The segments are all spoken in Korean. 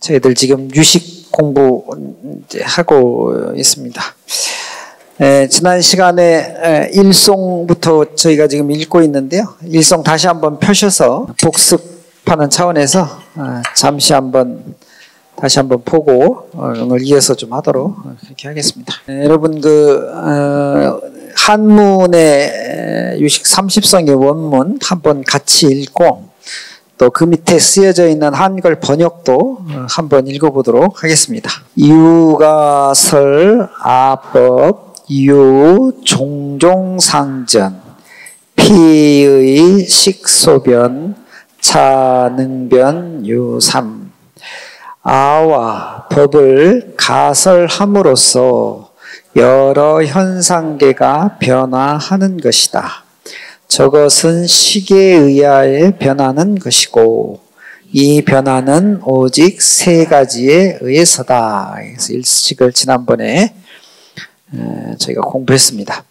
저희들 지금 유식 공부하고 있습니다. 지난 시간에 일송부터 저희가 지금 읽고 있는데요. 일송 다시 한번 펴셔서 복습하는 차원에서 잠시 한번 다시 한번 보고 오늘 이어서 좀 하도록 그렇게 하겠습니다. 여러분 한문의 유식 30성의 원문 한번 같이 읽고 또 그 밑에 쓰여져 있는 한글 번역도 한번 읽어보도록 하겠습니다. 유가설 아법 유 종종상전 피의 식소변 차능변 유삼 아와 법을 가설함으로써 여러 현상계가 변화하는 것이다. 저것은 시계에 의하여 변하는 것이고 이 변화는 오직 세 가지에 의해서다. 그래서 일식을 지난번에 저희가 공부했습니다.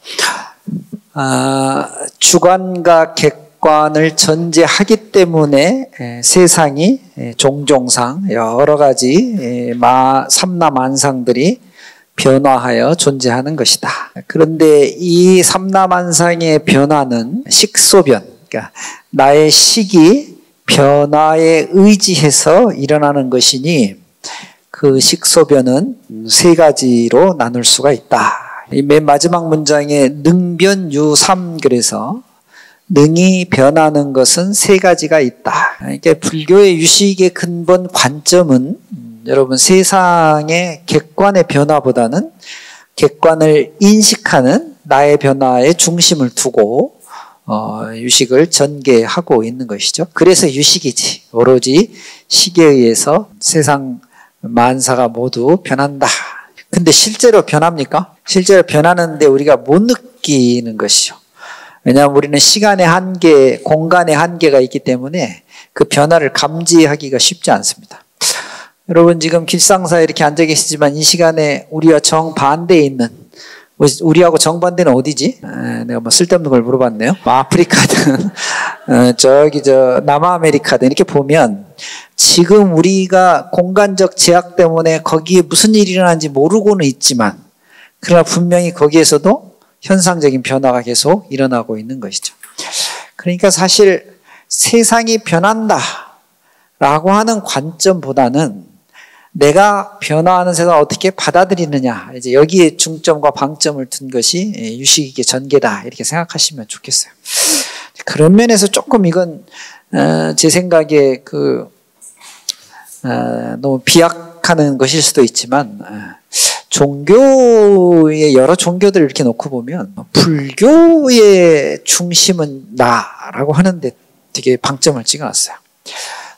주관과 객관을 전제하기 때문에 세상이 종종상 여러 가지 삼라만상들이 변화하여 존재하는 것이다. 그런데 이 삼라만상의 변화는 식소변, 그러니까 나의 식이 변화에 의지해서 일어나는 것이니 그 식소변은 세 가지로 나눌 수가 있다. 이 맨 마지막 문장에 능변유삼 그래서 능이 변하는 것은 세 가지가 있다. 그러니까 불교의 유식의 근본 관점은 여러분 세상의 객관의 변화보다는 객관을 인식하는 나의 변화에 중심을 두고 유식을 전개하고 있는 것이죠. 그래서 유식이지 오로지 식에 의해서 세상 만사가 모두 변한다. 근데 실제로 변합니까? 실제로 변하는데 우리가 못 느끼는 것이죠. 왜냐하면 우리는 시간의 한계, 공간의 한계가 있기 때문에 그 변화를 감지하기가 쉽지 않습니다. 여러분 지금 길상사에 이렇게 앉아 계시지만 이 시간에 우리와 정반대에 있는, 우리하고 정반대는 어디지? 내가 뭐 쓸데없는 걸 물어봤네요. 아프리카든 남아메리카든 이렇게 보면 지금 우리가 공간적 제약 때문에 거기에 무슨 일이 일어나는지 모르고는 있지만 그러나 분명히 거기에서도 현상적인 변화가 계속 일어나고 있는 것이죠. 그러니까 사실 세상이 변한다 라고 하는 관점보다는 내가 변화하는 세상을 어떻게 받아들이느냐, 이제 여기에 중점과 방점을 둔 것이 유식의 전개다 이렇게 생각하시면 좋겠어요. 그런 면에서 조금 이건 제 생각에 너무 비약하는 것일 수도 있지만 종교의 여러 종교들을 이렇게 놓고 보면 불교의 중심은 나라고 하는데 되게 방점을 찍어놨어요.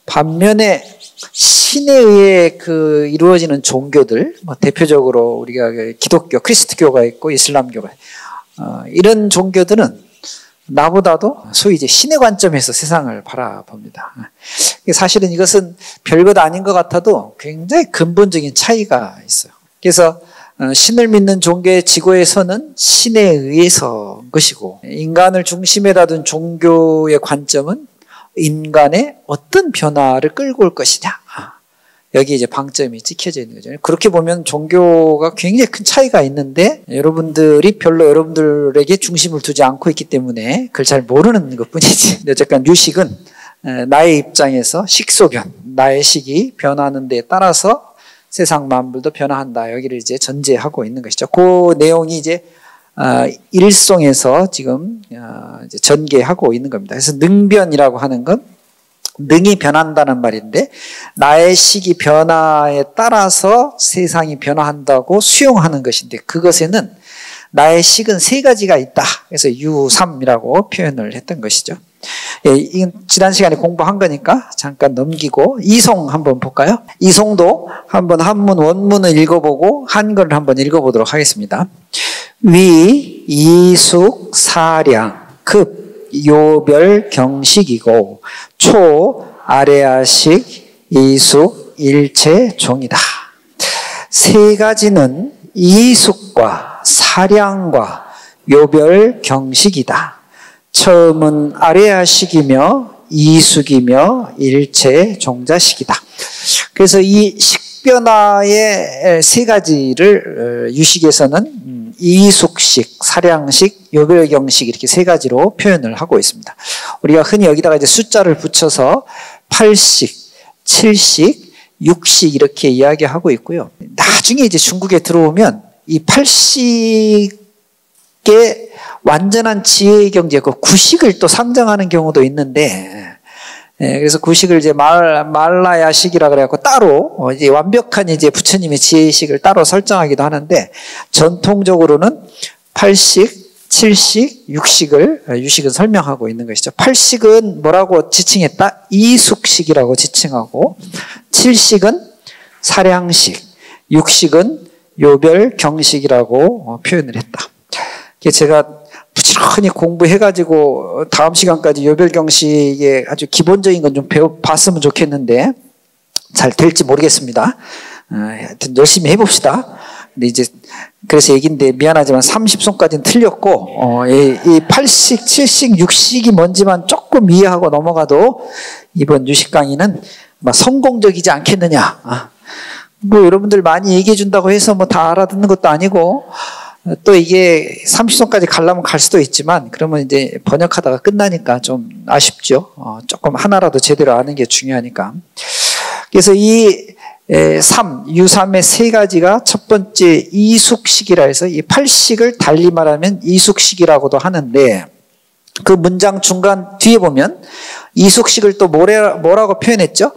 반면에 신에 의해 이루어지는 종교들, 대표적으로 우리가 기독교, 그리스도교가 있고 이슬람교가 이런 종교들은 나보다도 소위 이제 신의 관점에서 세상을 바라봅니다. 사실은 이것은 별것 아닌 것 같아도 굉장히 근본적인 차이가 있어요. 그래서 신을 믿는 종교의 지고에서는 신에 의해서 것이고 인간을 중심에다 둔 종교의 관점은 인간의 어떤 변화를 끌고 올 것이냐. 여기 이제 방점이 찍혀져 있는 거죠. 그렇게 보면 종교가 굉장히 큰 차이가 있는데 여러분들이 별로 여러분들에게 중심을 두지 않고 있기 때문에 그걸 잘 모르는 것 뿐이지. 어쨌든 유식은 나의 입장에서 식소변, 나의 식이 변하는 데에 따라서 세상 만물도 변화한다. 여기를 이제 전제하고 있는 것이죠. 그 내용이 이제 일송에서 지금 이제 전개하고 있는 겁니다. 그래서 능변이라고 하는 건 능이 변한다는 말인데 나의 식이 변화에 따라서 세상이 변화한다고 수용하는 것인데 그것에는 나의 식은 세 가지가 있다. 그래서 유삼이라고 표현을 했던 것이죠. 이건 지난 시간에 공부한 거니까 잠깐 넘기고 이송 한번 볼까요? 이송도 한번 한문 원문을 읽어보고 한글을 한번 읽어보도록 하겠습니다. 위, 이숙, 사량, 급, 요별, 경식이고 초, 아래아식, 이숙, 일체, 종이다. 세 가지는 이숙과 사량과 요별, 경식이다. 처음은 아래아식이며 이숙이며 일체 종자식이다. 그래서 이 식변화의 세 가지를 유식에서는 이숙식, 사량식, 요별경식 이렇게 세 가지로 표현을 하고 있습니다. 우리가 흔히 여기다가 이제 숫자를 붙여서 8식, 7식, 6식 이렇게 이야기하고 있고요. 나중에 이제 중국에 들어오면 이 8식의 완전한 지혜의 경제, 그 9식을 또 상정하는 경우도 있는데, 그래서 9식을 이제 말라야식이라 그래갖고 따로 이제 완벽한 이제 부처님의 지혜식을 따로 설정하기도 하는데, 전통적으로는 8식, 7식, 6식을 유식은 설명하고 있는 것이죠. 8식은 뭐라고 지칭했다? 이숙식이라고 지칭하고, 7식은 사량식, 6식은 요별경식이라고 표현을 했다. 제가 부지런히 공부해가지고 다음 시간까지 요별경식의 아주 기본적인 건 좀 배워봤으면 좋겠는데 잘 될지 모르겠습니다. 하여튼 열심히 해봅시다. 근데 이제 그래서 얘기인데 미안하지만 30손까지는 틀렸고 이 8식, 7식, 6식이 뭔지만 조금 이해하고 넘어가도 이번 유식 강의는 성공적이지 않겠느냐. 뭐 여러분들 많이 얘기해 준다고 해서 뭐 다 알아듣는 것도 아니고 또 이게 30손까지 가려면 갈 수도 있지만 그러면 이제 번역하다가 끝나니까 좀 아쉽죠. 조금 하나라도 제대로 아는 게 중요하니까. 그래서 이 유삼의 세 가지가 첫 번째 이숙식이라 해서 이 8식을 달리 말하면 이숙식이라고도 하는데 그 문장 중간 뒤에 보면 이숙식을 또 뭐라고 표현했죠?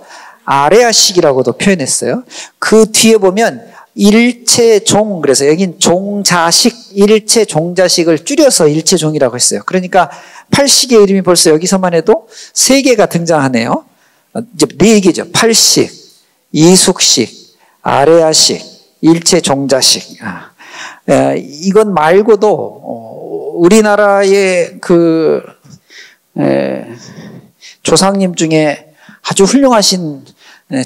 아레아식이라고도 표현했어요. 그 뒤에 보면 일체종, 그래서 여긴 종자식, 일체종자식을 줄여서 일체종이라고 했어요. 그러니까 8식의 이름이 벌써 여기서만 해도 3개가 등장하네요. 이제 4개죠. 8식, 이숙식, 아레아식, 일체종자식. 이건 말고도 우리나라의 그 조상님 중에 아주 훌륭하신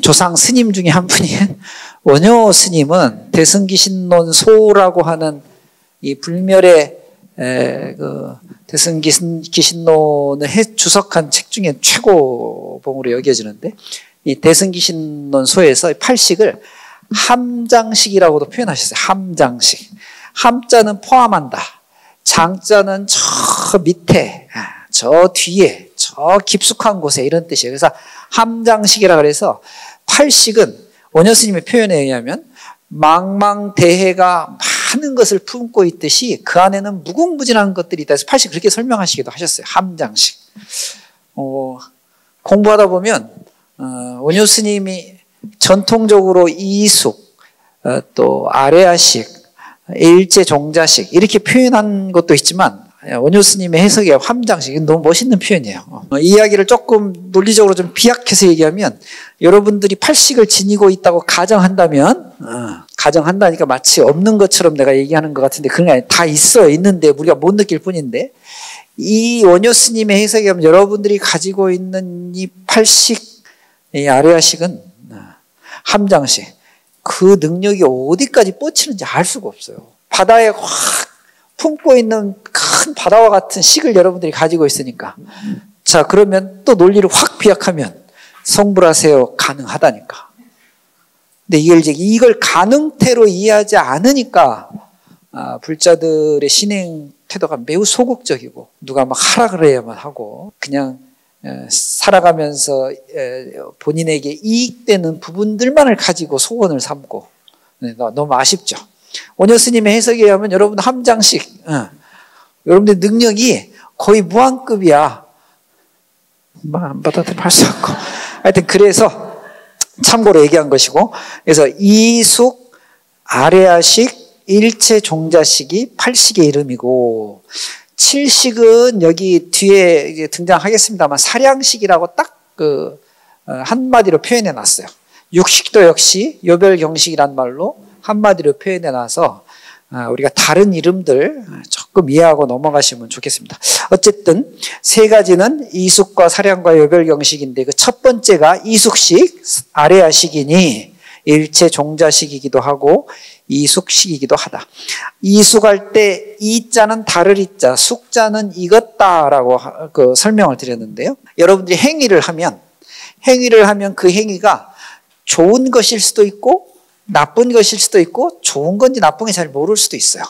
조상 스님 중에 한 분이 원효 스님은 대승기신론소라고 하는 이 불멸의 그 대승기신론을 주석한 책 중에 최고봉으로 여겨지는데 이 대승기신론소에서 8식을 함장식이라고도 표현하셨어요. 함장식. 함자는 포함한다. 장자는 저 밑에, 저 뒤에, 저 깊숙한 곳에 이런 뜻이에요. 그래서 함장식이라 그래서 8식은 원효 스님의 표현에 의하면 망망대해가 많은 것을 품고 있듯이 그 안에는 무궁무진한 것들이 있다 해서 8식 그렇게 설명하시기도 하셨어요. 함장식. 공부하다 보면 원효 스님이 전통적으로 이숙, 또 아레아식, 일체종자식 이렇게 표현한 것도 있지만 원효 스님의 해석의 함장식 너무 멋있는 표현이에요. 이 이야기를 조금 논리적으로 좀 비약해서 얘기하면 여러분들이 8식을 지니고 있다고 가정한다면 가정한다니까 마치 없는 것처럼 내가 얘기하는 것 같은데 그런 게 아니라 다 있어요. 있는데 우리가 못 느낄 뿐인데 이 원효 스님의 해석에 하면 여러분들이 가지고 있는 이 8식, 이 아레아식은 함장식 그 능력이 어디까지 뻗치는지 알 수가 없어요. 바다에 확 품고 있는 큰 바다와 같은 식을 여러분들이 가지고 있으니까 자 그러면 또 논리를 확 비약하면 성불하세요 가능하다니까. 근데 이걸 가능태로 이해하지 않으니까 불자들의 신행 태도가 매우 소극적이고 누가 막 하라 그래야만 하고 그냥 살아가면서 본인에게 이익되는 부분들만을 가지고 소원을 삼고 너무 아쉽죠. 원효 스님의 해석에 의하면 여러분 함장식 여러분들 능력이 거의 무한급이야. 안 받아도 할 수 없고 하여튼 그래서 참고로 얘기한 것이고 그래서 이숙, 아레아식, 일체종자식이 8식의 이름이고 7식은 여기 뒤에 이제 등장하겠습니다만 사량식이라고 딱 그 한마디로 표현해 놨어요. 6식도 역시 요별경식이란 말로 한마디로 표현해 놔서 우리가 다른 이름들 조금 이해하고 넘어가시면 좋겠습니다. 어쨌든 세 가지는 이숙과 사량과 요별경식인데 그 첫 번째가 이숙식, 아레아식이니 일체 종자식이기도 하고 이숙식이기도 하다. 이숙할 때 이자는 다를 이자, 숙자는 이것다라고 설명을 드렸는데요. 여러분들이 행위를 하면 그 행위가 좋은 것일 수도 있고 나쁜 것일 수도 있고 좋은 건지 나쁜 건지 잘 모를 수도 있어요.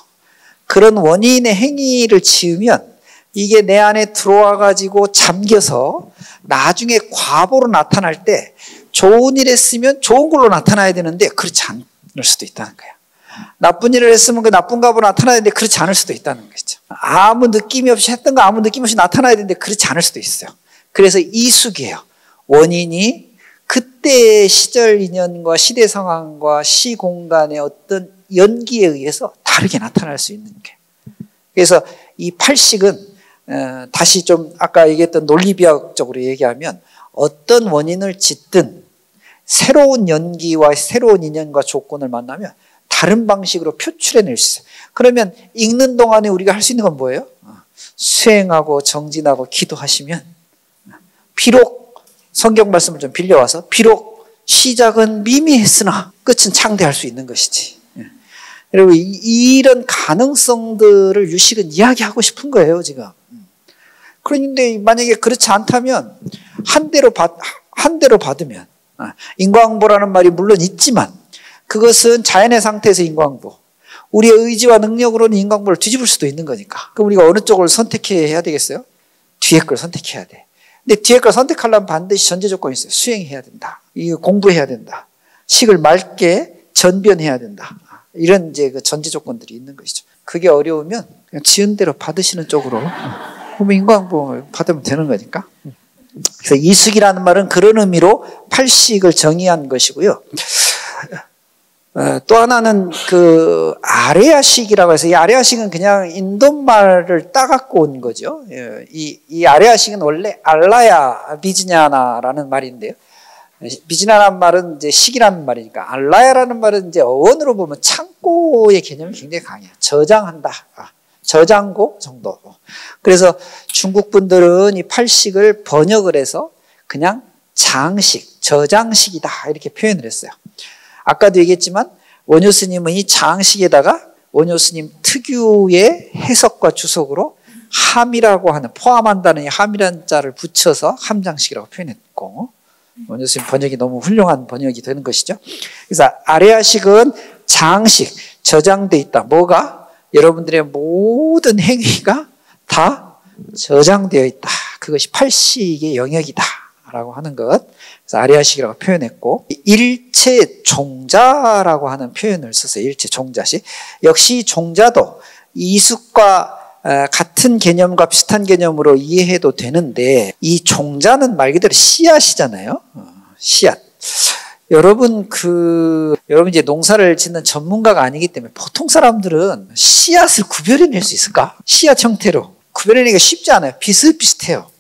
그런 원인의 행위를 지으면 이게 내 안에 들어와 가지고 잠겨서 나중에 과보로 나타날 때 좋은 일 했으면 좋은 걸로 나타나야 되는데 그렇지 않을 수도 있다는 거예요. 나쁜 일을 했으면 그 나쁜 과보로 나타나야 되는데 그렇지 않을 수도 있다는 거죠. 아무 느낌이 없이 했던 거 아무 느낌 없이 나타나야 되는데 그렇지 않을 수도 있어요. 그래서 이숙이에요. 원인이 그때의 시절 인연과 시대 상황과 시공간의 어떤 연기에 의해서 다르게 나타날 수 있는 게. 그래서 이 팔식은 다시 좀 아까 얘기했던 논리비약적으로 얘기하면 어떤 원인을 짓든 새로운 연기와 새로운 인연과 조건을 만나면 다른 방식으로 표출해낼 수 있어요. 그러면 읽는 동안에 우리가 할 수 있는 건 뭐예요? 수행하고 정진하고 기도하시면 비록 성경 말씀을 좀 빌려와서 비록 시작은 미미했으나 끝은 창대할 수 있는 것이지. 여러분 이런 가능성들을 유식은 이야기하고 싶은 거예요 지금. 그런데 만약에 그렇지 않다면 한 대로 받으면 인과응보라는 말이 물론 있지만 그것은 자연의 상태에서 인과응보, 우리의 의지와 능력으로는 인과응보를 뒤집을 수도 있는 거니까. 그럼 우리가 어느 쪽을 선택해야 되겠어요? 뒤에 걸 선택해야 돼. 근데 뒤에 걸 선택하려면 반드시 전제 조건이 있어요. 수행해야 된다. 이거 공부해야 된다. 식을 맑게 전변해야 된다. 이런 이제 그 전제 조건들이 있는 것이죠. 그게 어려우면 그냥 지은 대로 받으시는 쪽으로 그러면 인과응보 받으면 되는 거니까. 그래서 이숙이라는 말은 그런 의미로 팔식을 정의한 것이고요. 또 하나는 그 아레아식이라고 해서 이 아레아식은 그냥 인도말을 따갖고 온 거죠. 이 아레아식은 원래 알라야 비즈냐나라는 말인데요. 비즈냐라는 말은 이제 식이라는 말이니까 알라야라는 말은 이제 어원으로 보면 창고의 개념이 굉장히 강해요. 저장한다. 저장고 정도. 그래서 중국 분들은 이 팔식을 번역을 해서 그냥 장식, 저장식이다 이렇게 표현을 했어요. 아까도 얘기했지만 원효 스님은 이 장식에다가 원효 스님 특유의 해석과 주석으로 함이라고 하는, 포함한다는 이 함이라는 자를 붙여서 함장식이라고 표현했고, 원효 스님 번역이 너무 훌륭한 번역이 되는 것이죠. 그래서 아레아식은 장식, 저장돼 있다. 뭐가? 여러분들의 모든 행위가 다 저장되어 있다. 그것이 팔식의 영역이다 라고 하는 것. 그래서 아레아식이라고 표현했고, 일체 종자라고 하는 표현을 썼어요. 일체 종자식. 역시 종자도 이숙과 같은 개념과 비슷한 개념으로 이해해도 되는데, 이 종자는 말 그대로 씨앗이잖아요. 씨앗. 여러분 이제 농사를 짓는 전문가가 아니기 때문에 보통 사람들은 씨앗을 구별해낼 수 있을까? 씨앗 형태로 구별해내기가 쉽지 않아요. 비슷비슷해요.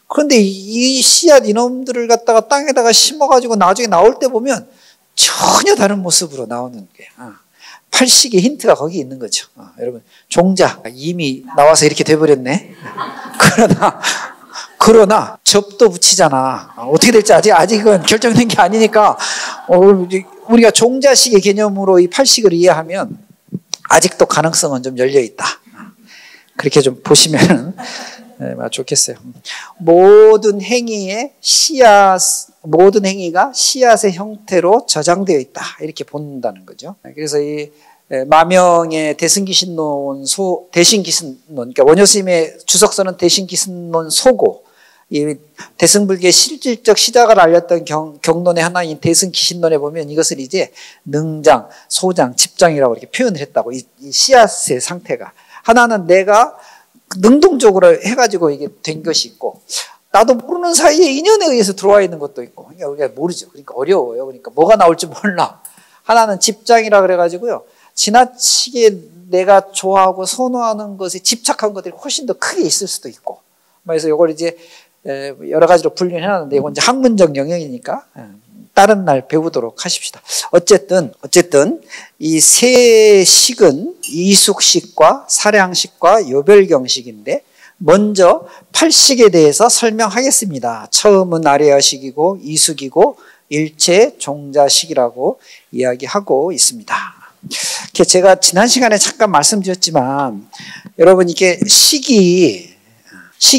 그런데 이 씨앗 이놈들을 갖다가 땅에다가 심어가지고 나중에 나올 때 보면 전혀 다른 모습으로 나오는 거예요. 팔식의 힌트가 거기 있는 거죠. 여러분 종자 이미 나와서 이렇게 돼버렸네. 그러나 접도 붙이잖아. 어떻게 될지 아직은 결정된 게 아니니까 우리가 종자식의 개념으로 이 팔식을 이해하면 아직도 가능성은 좀 열려 있다. 그렇게 좀 보시면 좋겠어요. 모든 행위가 씨앗의 형태로 저장되어 있다. 이렇게 본다는 거죠. 그래서 이 마명의 대승기신론, 그러니까 원효 스님의 주석서는 대승기신론 소고, 이 대승불교의 실질적 시작을 알렸던 경론의 하나인 대승기신론에 보면 이것을 이제 능장, 소장, 집장이라고 이렇게 표현을 했다고. 이 씨앗의 상태가 하나는 내가 능동적으로 해가지고 이게 된 것이 있고, 나도 모르는 사이에 인연에 의해서 들어와 있는 것도 있고, 그러니까 우리가 모르죠. 그러니까 어려워요. 그러니까 뭐가 나올지 몰라. 하나는 집장이라 그래가지고요, 지나치게 내가 좋아하고 선호하는 것에 집착한 것들이 훨씬 더 크게 있을 수도 있고, 그래서 이걸 이제 여러 가지로 분류해 놨는데 이건 이제 학문적 영역이니까 다른 날 배우도록 하십시다. 어쨌든 이 세 식은 이숙식과 사량식과 요별경식인데, 먼저 팔식에 대해서 설명하겠습니다. 처음은 아레아식이고 이숙이고 일체 종자식이라고 이야기하고 있습니다. 제가 지난 시간에 잠깐 말씀드렸지만 여러분 이게 식이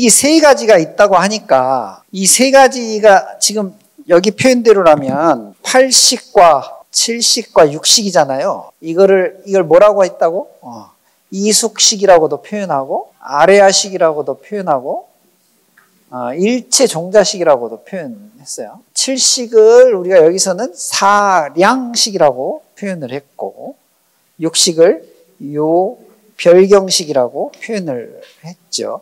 세 가지가 있다고 하니까 이 세 가지가 지금 여기 표현대로라면 8식과 7식과 6식이잖아요. 이걸 뭐라고 했다고? 이숙식이라고도 표현하고 아레아식이라고도 표현하고 일체 종자식이라고도 표현했어요. 7식을 우리가 여기서는 사량식이라고 표현을 했고 6식을 요별경식이라고 표현을 했죠.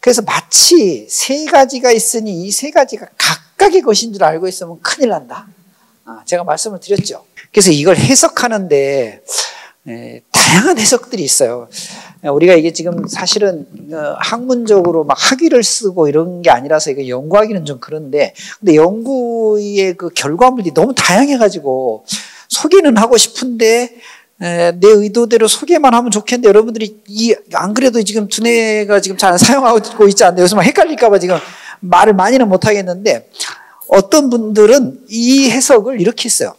그래서 마치 세 가지가 있으니 이 세 가지가 각각의 것인 줄 알고 있으면 큰일 난다. 제가 말씀을 드렸죠. 그래서 이걸 해석하는데 다양한 해석들이 있어요. 우리가 이게 지금 사실은 학문적으로 막 학위를 쓰고 이런 게 아니라서 이거 연구하기는 좀 그런데, 근데 연구의 그 결과물이 너무 다양해가지고 소개는 하고 싶은데 내 의도대로 소개만 하면 좋겠는데 여러분들이 안 그래도 지금 두뇌가 지금 잘 사용하고 있지 않나요? 그래서 막 헷갈릴까봐 지금 말을 많이는 못 하겠는데 어떤 분들은 이 해석을 이렇게 했어요.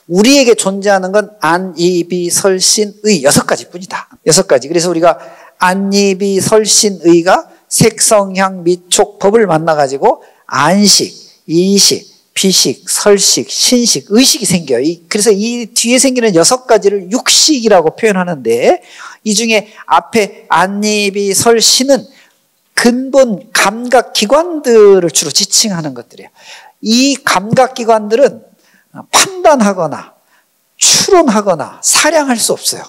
우리에게 존재하는 건 안, 이, 비, 설, 신, 의 6가지 뿐이다. 6가지. 그래서 우리가 안, 이, 비, 설, 신, 의가 색성향, 미촉, 법을 만나가지고 안식, 이식, 비식, 설식, 신식, 의식이 생겨요. 그래서 이 뒤에 생기는 6가지를 육식이라고 표현하는데 이 중에 앞에 안, 이, 비, 설, 신은 근본 감각기관들을 주로 지칭하는 것들이에요. 이 감각기관들은 판단하거나 추론하거나 사량할 수 없어요.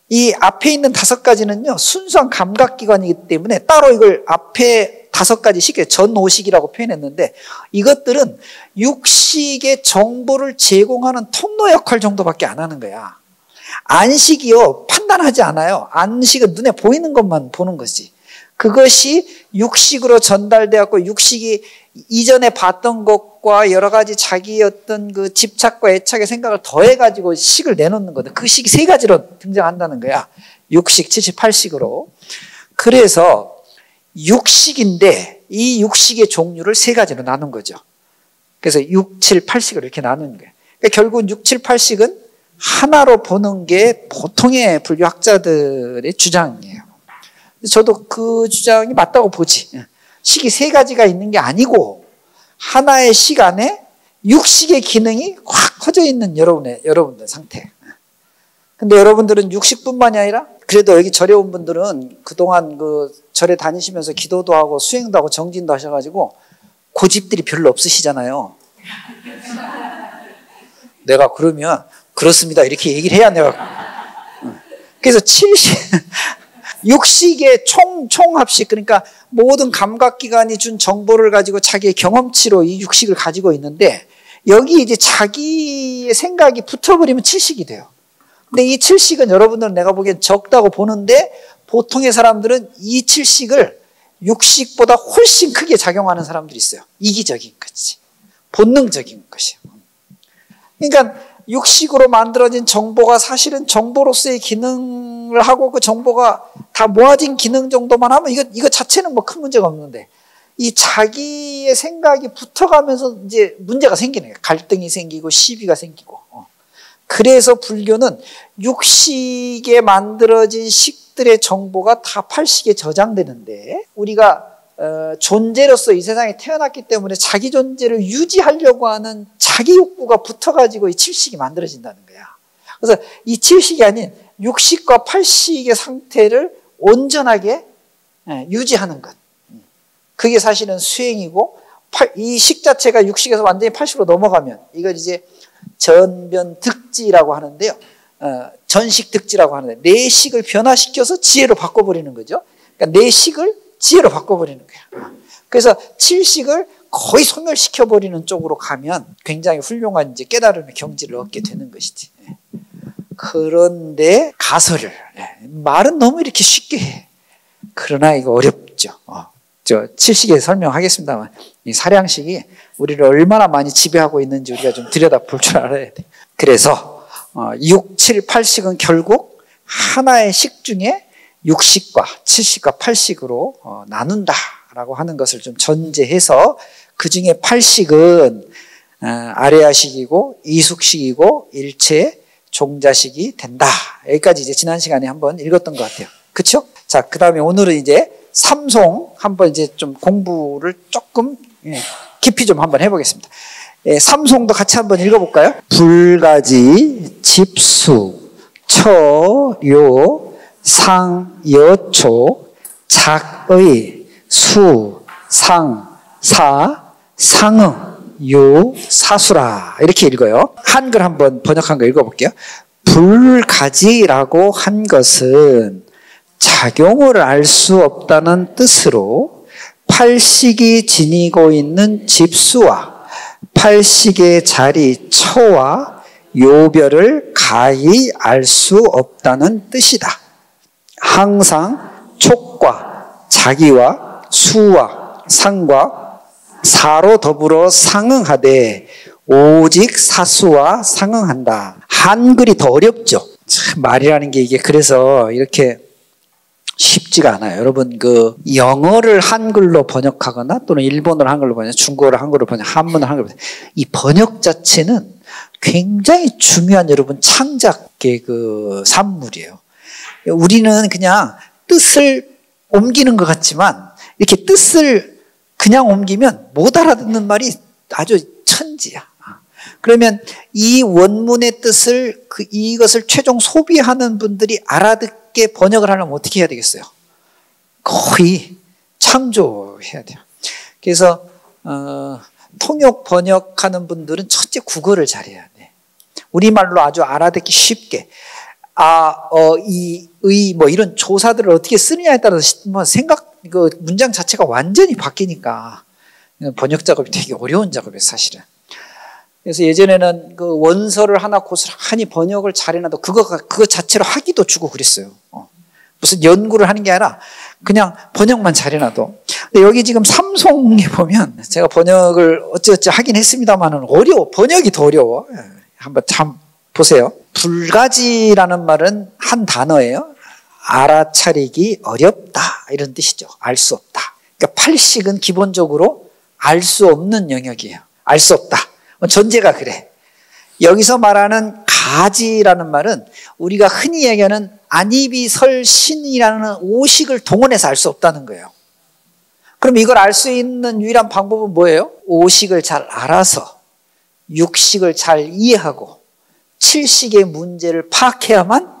이 앞에 있는 5가지는요 순수한 감각기관이기 때문에 따로 이걸 앞에 5가지씩 전오식이라고 표현했는데 이것들은 육식의 정보를 제공하는 통로 역할 정도밖에 안 하는 거야. 안식이요 판단하지 않아요. 안식은 눈에 보이는 것만 보는 거지. 그것이 육식으로 전달되었고 육식이 이전에 봤던 것과 여러 가지 자기의 어떤 그 집착과 애착의 생각을 더해가지고 식을 내놓는 거다. 그 식이 3가지로 등장한다는 거야. 육식, 78식으로. 그래서 육식인데 이 육식의 종류를 3가지로 나눈 거죠. 그래서 6, 7, 8식으로 이렇게 나누는 거예요. 그러니까 결국은 6, 7, 8식은 하나로 보는 게 보통의 불교학자들의 주장이에요. 저도 그 주장이 맞다고 보지. 식이 3가지가 있는 게 아니고 하나의 식 안에 육식의 기능이 확 커져 있는 여러분들 상태. 근데 여러분들은 육식뿐만이 아니라 그래도 여기 절에 온 분들은 그동안 그 절에 다니시면서 기도도 하고 수행도 하고 정진도 하셔가지고 고집들이 별로 없으시잖아요. 내가 그러면 그렇습니다 이렇게 얘기를 해야 내가. 그래서 6식의 총합식, 그러니까 모든 감각기관이 준 정보를 가지고 자기의 경험치로 이 6식을 가지고 있는데 여기 이제 자기의 생각이 붙어버리면 7식이 돼요. 근데 이 7식은 여러분들은 내가 보기엔 적다고 보는데 보통의 사람들은 이 7식을 6식보다 훨씬 크게 작용하는 사람들이 있어요. 이기적인 거지. 본능적인 것이에요. 그러니까 육식으로 만들어진 정보가 사실은 정보로서의 기능을 하고 그 정보가 다 모아진 기능 정도만 하면 이거 자체는 뭐 큰 문제가 없는데 이 자기의 생각이 붙어가면서 이제 문제가 생기는 거예요. 갈등이 생기고 시비가 생기고. 그래서 불교는 육식에 만들어진 식들의 정보가 다 8식에 저장되는데 우리가 존재로서 이 세상에 태어났기 때문에 자기 존재를 유지하려고 하는 자기 욕구가 붙어가지고 이 7식이 만들어진다는 거야. 그래서 이 7식이 아닌 6식과 8식의 상태를 온전하게 유지하는 것. 그게 사실은 수행이고 이 식 자체가 6식에서 완전히 8식으로 넘어가면 이걸 이제 전변득지라고 하는데요. 전식득지라고 하는데 내 식을 변화시켜서 지혜로 바꿔버리는 거죠. 그러니까 내 식을 지혜로 바꿔버리는 거야. 그래서 7식을 거의 소멸시켜버리는 쪽으로 가면 굉장히 훌륭한 이제 깨달음의 경지를 얻게 되는 것이지. 그런데 가설을 말은 너무 이렇게 쉽게 해. 그러나 이거 어렵죠. 저 7식에 설명하겠습니다만 이 사량식이 우리를 얼마나 많이 지배하고 있는지 우리가 좀 들여다볼 줄 알아야 돼. 그래서 6, 7, 8식은 결국 하나의 식 중에 6식과 7식과 8식으로 나눈다라고 하는 것을 좀 전제해서 그 중에 8식은 아래아식이고 이숙식이고 일체 종자식이 된다. 여기까지 이제 지난 시간에 한번 읽었던 것 같아요. 그렇죠? 자, 그다음에 오늘은 이제 삼송 한번 이제 좀 공부를 조금 깊이 좀 한번 해보겠습니다. 삼송도 같이 한번 읽어볼까요? 불가지, 집수, 처, 요, 상, 여초, 작의, 수, 상, 사, 상응, 요, 사수라. 이렇게 읽어요. 한글 한번 번역한 거 읽어볼게요. 불가지라고 한 것은 작용을 알 수 없다는 뜻으로 팔식이 지니고 있는 집수와 팔식의 자리 처와 요별을 가히 알 수 없다는 뜻이다. 항상 촉과 자기와 수와 상과 사로 더불어 상응하되 오직 사수와 상응한다. 한글이 더 어렵죠. 참 말이라는 게 이게 그래서 이렇게 쉽지가 않아요. 여러분 영어를 한글로 번역하거나 또는 일본어를 한글로 번역, 중국어를 한글로 번역, 한문을 한글로 번역, 이 번역 자체는 굉장히 중요한 여러분 창작의 산물이에요. 우리는 그냥 뜻을 옮기는 것 같지만 이렇게 뜻을 그냥 옮기면 못 알아듣는 말이 아주 천지야. 그러면 이 원문의 뜻을 이것을 최종 소비하는 분들이 알아듣게 번역을 하려면 어떻게 해야 되겠어요? 거의 창조해야 돼요. 그래서 통역 번역하는 분들은 첫째 국어를 잘해야 돼. 우리말로 아주 알아듣기 쉽게 뭐 이런 조사들을 어떻게 쓰느냐에 따라서 뭐 문장 자체가 완전히 바뀌니까 번역 작업이 되게 어려운 작업이에요, 사실은. 그래서 예전에는 원서를 하나 고스란히 번역을 잘해놔도 그거 자체로 학위도 주고 그랬어요. 무슨 연구를 하는 게 아니라 그냥 번역만 잘해놔도. 근데 여기 지금 삼송에 보면 제가 번역을 어찌어찌 하긴 했습니다만은 번역이 더 어려워. 한번 참 보세요. 불가지라는 말은 한 단어예요. 알아차리기 어렵다 이런 뜻이죠. 알 수 없다. 그러니까 팔식은 기본적으로 알 수 없는 영역이에요. 알 수 없다. 전제가 그래. 여기서 말하는 가지라는 말은 우리가 흔히 얘기하는 안이비설신이라는 오식을 동원해서 알 수 없다는 거예요. 그럼 이걸 알 수 있는 유일한 방법은 뭐예요? 오식을 잘 알아서 육식을 잘 이해하고 칠식의 문제를 파악해야만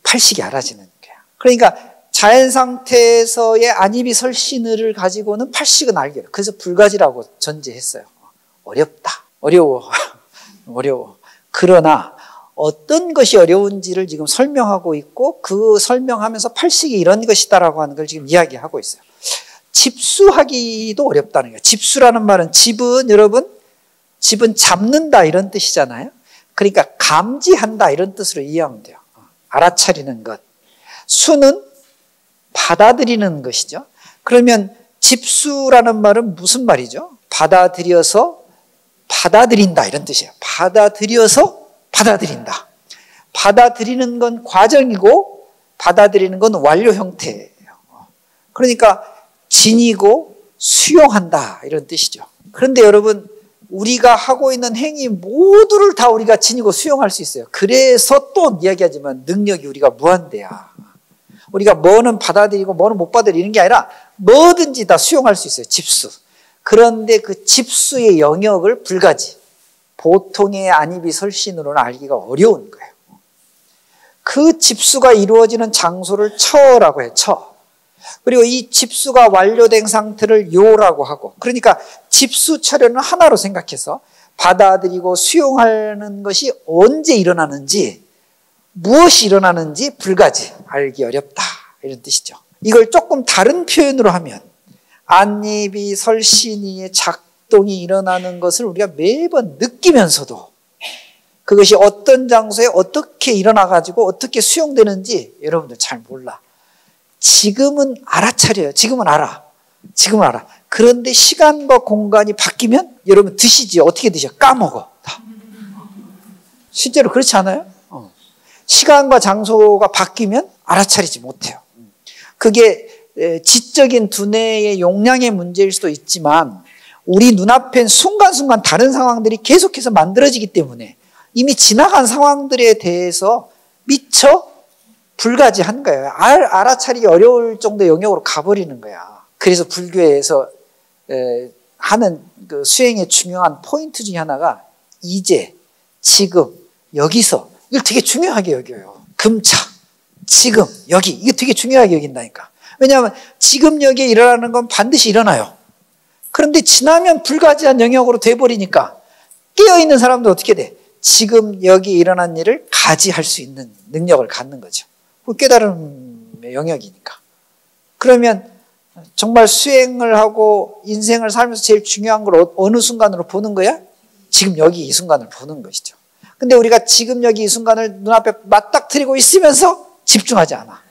팔식이 알아지는 거예요. 그러니까 자연 상태에서의 안이비설신을 가지고는 팔식은 알게 돼요. 그래서 불가지라고 전제했어요. 어렵다. 어려워. 그러나 어떤 것이 어려운지를 지금 설명하고 있고 그 설명하면서 팔식이 이런 것이다라고 하는 걸 지금 이야기하고 있어요. 집수하기도 어렵다는 거예요. 집수라는 말은 집은 잡는다 이런 뜻이잖아요. 그러니까 감지한다 이런 뜻으로 이해하면 돼요. 알아차리는 것. 수는 받아들이는 것이죠. 그러면 집수라는 말은 무슨 말이죠? 받아들인다 이런 뜻이에요. 받아들여서 받아들인다. 받아들이는 건 과정이고 받아들이는 건 완료 형태예요. 그러니까 지니고 수용한다 이런 뜻이죠. 그런데 여러분 우리가 하고 있는 행위 모두를 다 우리가 지니고 수용할 수 있어요. 그래서 또 이야기하지만 능력이 우리가 무한대야. 우리가 뭐는 받아들이고 뭐는 못 받아들이는 게 아니라 뭐든지 다 수용할 수 있어요. 집수. 그런데 그 집수의 영역을 불가지. 보통의 안이비설신으로는 알기가 어려운 거예요. 그 집수가 이루어지는 장소를 처라고 해요. 처. 그리고 이 집수가 완료된 상태를 요라고 하고, 그러니까 집수 처리는 하나로 생각해서 받아들이고 수용하는 것이 언제 일어나는지, 무엇이 일어나는지 불가지, 알기 어렵다 이런 뜻이죠. 이걸 조금 다른 표현으로 하면 안이비설신이의 작동이 일어나는 것을 우리가 매번 느끼면서도 그것이 어떤 장소에 어떻게 일어나가지고 어떻게 수용되는지 여러분들 잘 몰라. 지금은 알아차려요. 지금은 알아. 그런데 시간과 공간이 바뀌면 여러분 드시지. 어떻게 드셔? 까먹어. 다. 실제로 그렇지 않아요? 시간과 장소가 바뀌면 알아차리지 못해요. 그게 지적인 두뇌의 용량의 문제일 수도 있지만 우리 눈앞엔 순간순간 다른 상황들이 계속해서 만들어지기 때문에 이미 지나간 상황들에 대해서 미처 불가지한 거예요. 알아차리기 어려울 정도의 영역으로 가버리는 거야. 그래서 불교에서 하는 그 수행의 중요한 포인트 중에 하나가 이제, 지금, 여기서 이걸 되게 중요하게 여겨요. 금차, 지금, 여기 이거 되게 중요하게 여긴다니까. 왜냐하면 지금 여기에 일어나는 건 반드시 일어나요. 그런데 지나면 불가지한 영역으로 돼버리니까 깨어있는 사람도 어떻게 돼? 지금 여기 일어난 일을 가지할 수 있는 능력을 갖는 거죠. 그 깨달음의 영역이니까. 그러면 정말 수행을 하고 인생을 살면서 제일 중요한 걸 어느 순간으로 보는 거야? 지금 여기 이 순간을 보는 것이죠. 근데 우리가 지금 여기 이 순간을 눈앞에 맞닥뜨리고 있으면서 집중하지 않아.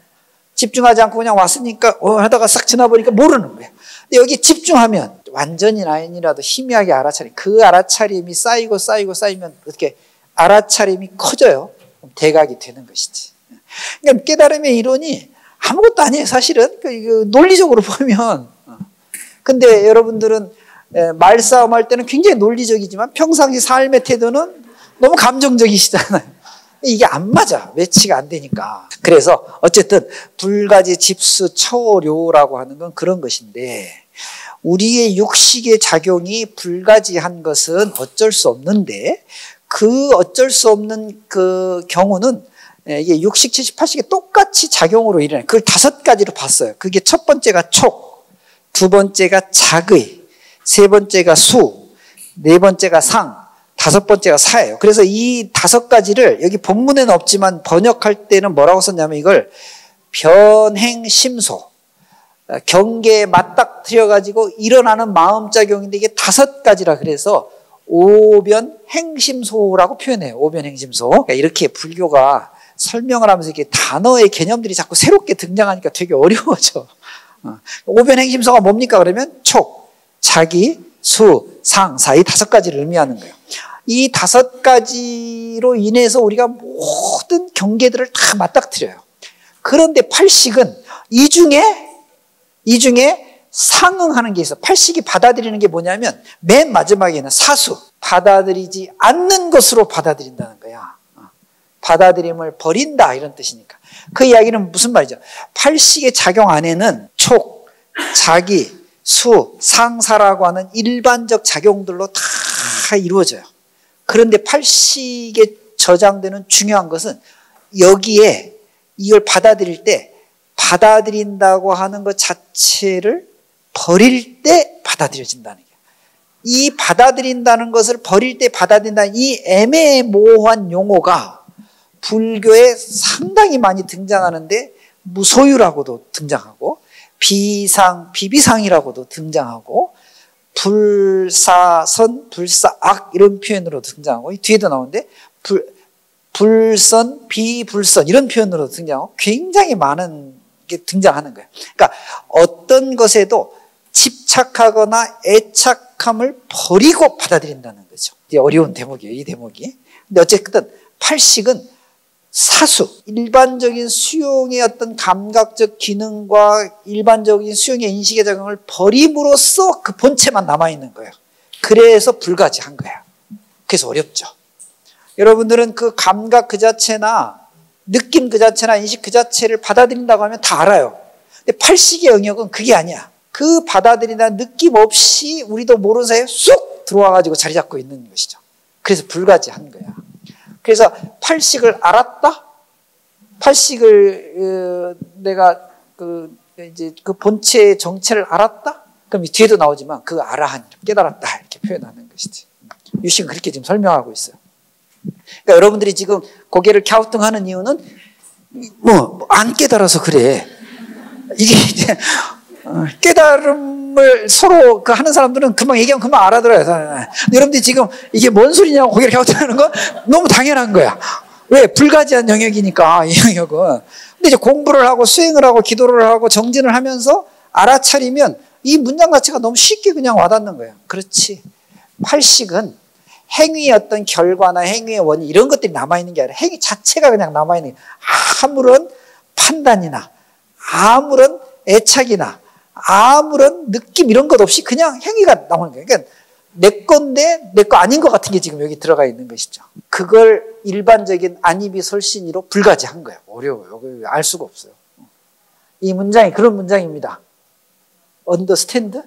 집중하지 않고 그냥 왔으니까 하다가 싹 지나버리니까 모르는 거야. 근데 여기 집중하면 완전히 아니라도 희미하게 그 알아차림이 쌓이면 어떻게 알아차림이 커져요. 대각이 되는 것이지. 그러니까 깨달음의 이론이 아무것도 아니에요, 사실은. 논리적으로 보면. 근데 여러분들은 말싸움 할 때는 굉장히 논리적이지만 평상시 삶의 태도는 너무 감정적이시잖아요. 이게 안 맞아. 매치가 안 되니까. 그래서 어쨌든 불가지 집수 처료라고 하는 건 그런 것인데 우리의 육식의 작용이 불가지한 것은 어쩔 수 없는데 그 어쩔 수 없는 그 경우는 이게 60, 70, 80이 똑같이 작용으로 일어나요. 그걸 5가지로 봤어요. 그게 첫 번째가 촉, 두 번째가 작의, 세 번째가 수, 네 번째가 상, 5번째가 사예요. 그래서 이 5가지를 여기 본문에는 없지만 번역할 때는 뭐라고 썼냐면 이걸 변행심소, 경계에 맞닥뜨려가지고 일어나는 마음작용인데 이게 5가지라 그래서 오변행심소라고 표현해요. 오변행심소. 그러니까 이렇게 불교가 설명을 하면서 이렇게 단어의 개념들이 자꾸 새롭게 등장하니까 되게 어려워져. 오변행심소가 뭡니까? 그러면 촉, 자기, 수, 상, 사 이 5가지를 의미하는 거예요. 이 5가지로 인해서 우리가 모든 경계들을 다 맞닥뜨려요. 그런데 팔식은 이 중에 상응하는 게 있어. 팔식이 받아들이는 게 뭐냐면 맨 마지막에는 사수, 받아들이지 않는 것으로 받아들인다는 거야. 받아들임을 버린다 이런 뜻이니까. 그 이야기는 무슨 말이죠? 팔식의 작용 안에는 촉, 자기, 수, 상사라고 하는 일반적 작용들로 다 이루어져요. 그런데 팔식에 저장되는 중요한 것은 여기에 이걸 받아들일 때 받아들인다고 하는 것 자체를 버릴 때 받아들여진다는 거예요. 이 받아들인다는 것을 버릴 때 받아들인다는 이 애매모호한 용어가 불교에 상당히 많이 등장하는데 무소유라고도 등장하고 비비상이라고도 등장하고 불사선, 불사악 이런 표현으로 등장하고 뒤에도 나오는데 불선, 비불선 이런 표현으로 등장하고 굉장히 많은 게 등장하는 거예요. 그러니까 어떤 것에도 집착하거나 애착함을 버리고 받아들인다는 거죠. 이게 어려운 대목이에요, 이 대목이. 근데 어쨌든 팔식은 사수, 일반적인 수용의 어떤 감각적 기능과 일반적인 수용의 인식의 작용을 버림으로써 그 본체만 남아있는 거예요. 그래서 불가지한 거예요. 그래서 어렵죠. 여러분들은 그 감각 그 자체나 느낌 그 자체나 인식 그 자체를 받아들인다고 하면 다 알아요. 근데 팔식의 영역은 그게 아니야. 그 받아들인다는 느낌 없이 우리도 모르는 사이에 쑥 들어와가지고 자리 잡고 있는 것이죠. 그래서 불가지한 거야. 그래서 팔식을 알았다? 팔식을 내가 이제 그 본체의 정체를 알았다? 그럼 뒤에도 나오지만 그 알아한, 깨달았다 이렇게 표현하는 것이지. 유식은 그렇게 지금 설명하고 있어요. 그러니까 여러분들이 지금 고개를 갸우뚱하는 이유는 안 깨달아서 그래. 이게 이제 깨달음을 서로 하는 사람들은 금방 얘기하면 금방 알아들어요. 여러분들이 지금 이게 뭔 소리냐고 고개를 갸우뚱하는 건 너무 당연한 거야. 왜? 불가지한 영역이니까 이 영역은. 근데 이제 공부를 하고 수행을 하고 기도를 하고 정진을 하면서 알아차리면 이 문장 자체가 너무 쉽게 그냥 와닿는 거예요. 그렇지. 팔식은 행위의 어떤 결과나 행위의 원인 이런 것들이 남아있는 게 아니라 행위 자체가 그냥 남아있는 거예요. 아무런 판단이나 아무런 애착이나 아무런 느낌 이런 것 없이 그냥 행위가 나오는 거예요. 그러니까 내 건데 내 거 아닌 것 같은 게 지금 여기 들어가 있는 것이죠. 그걸 일반적인 안입이 설신이로 불가지한 거예요. 어려워요. 알 수가 없어요. 이 문장이 그런 문장입니다. 언더스탠드?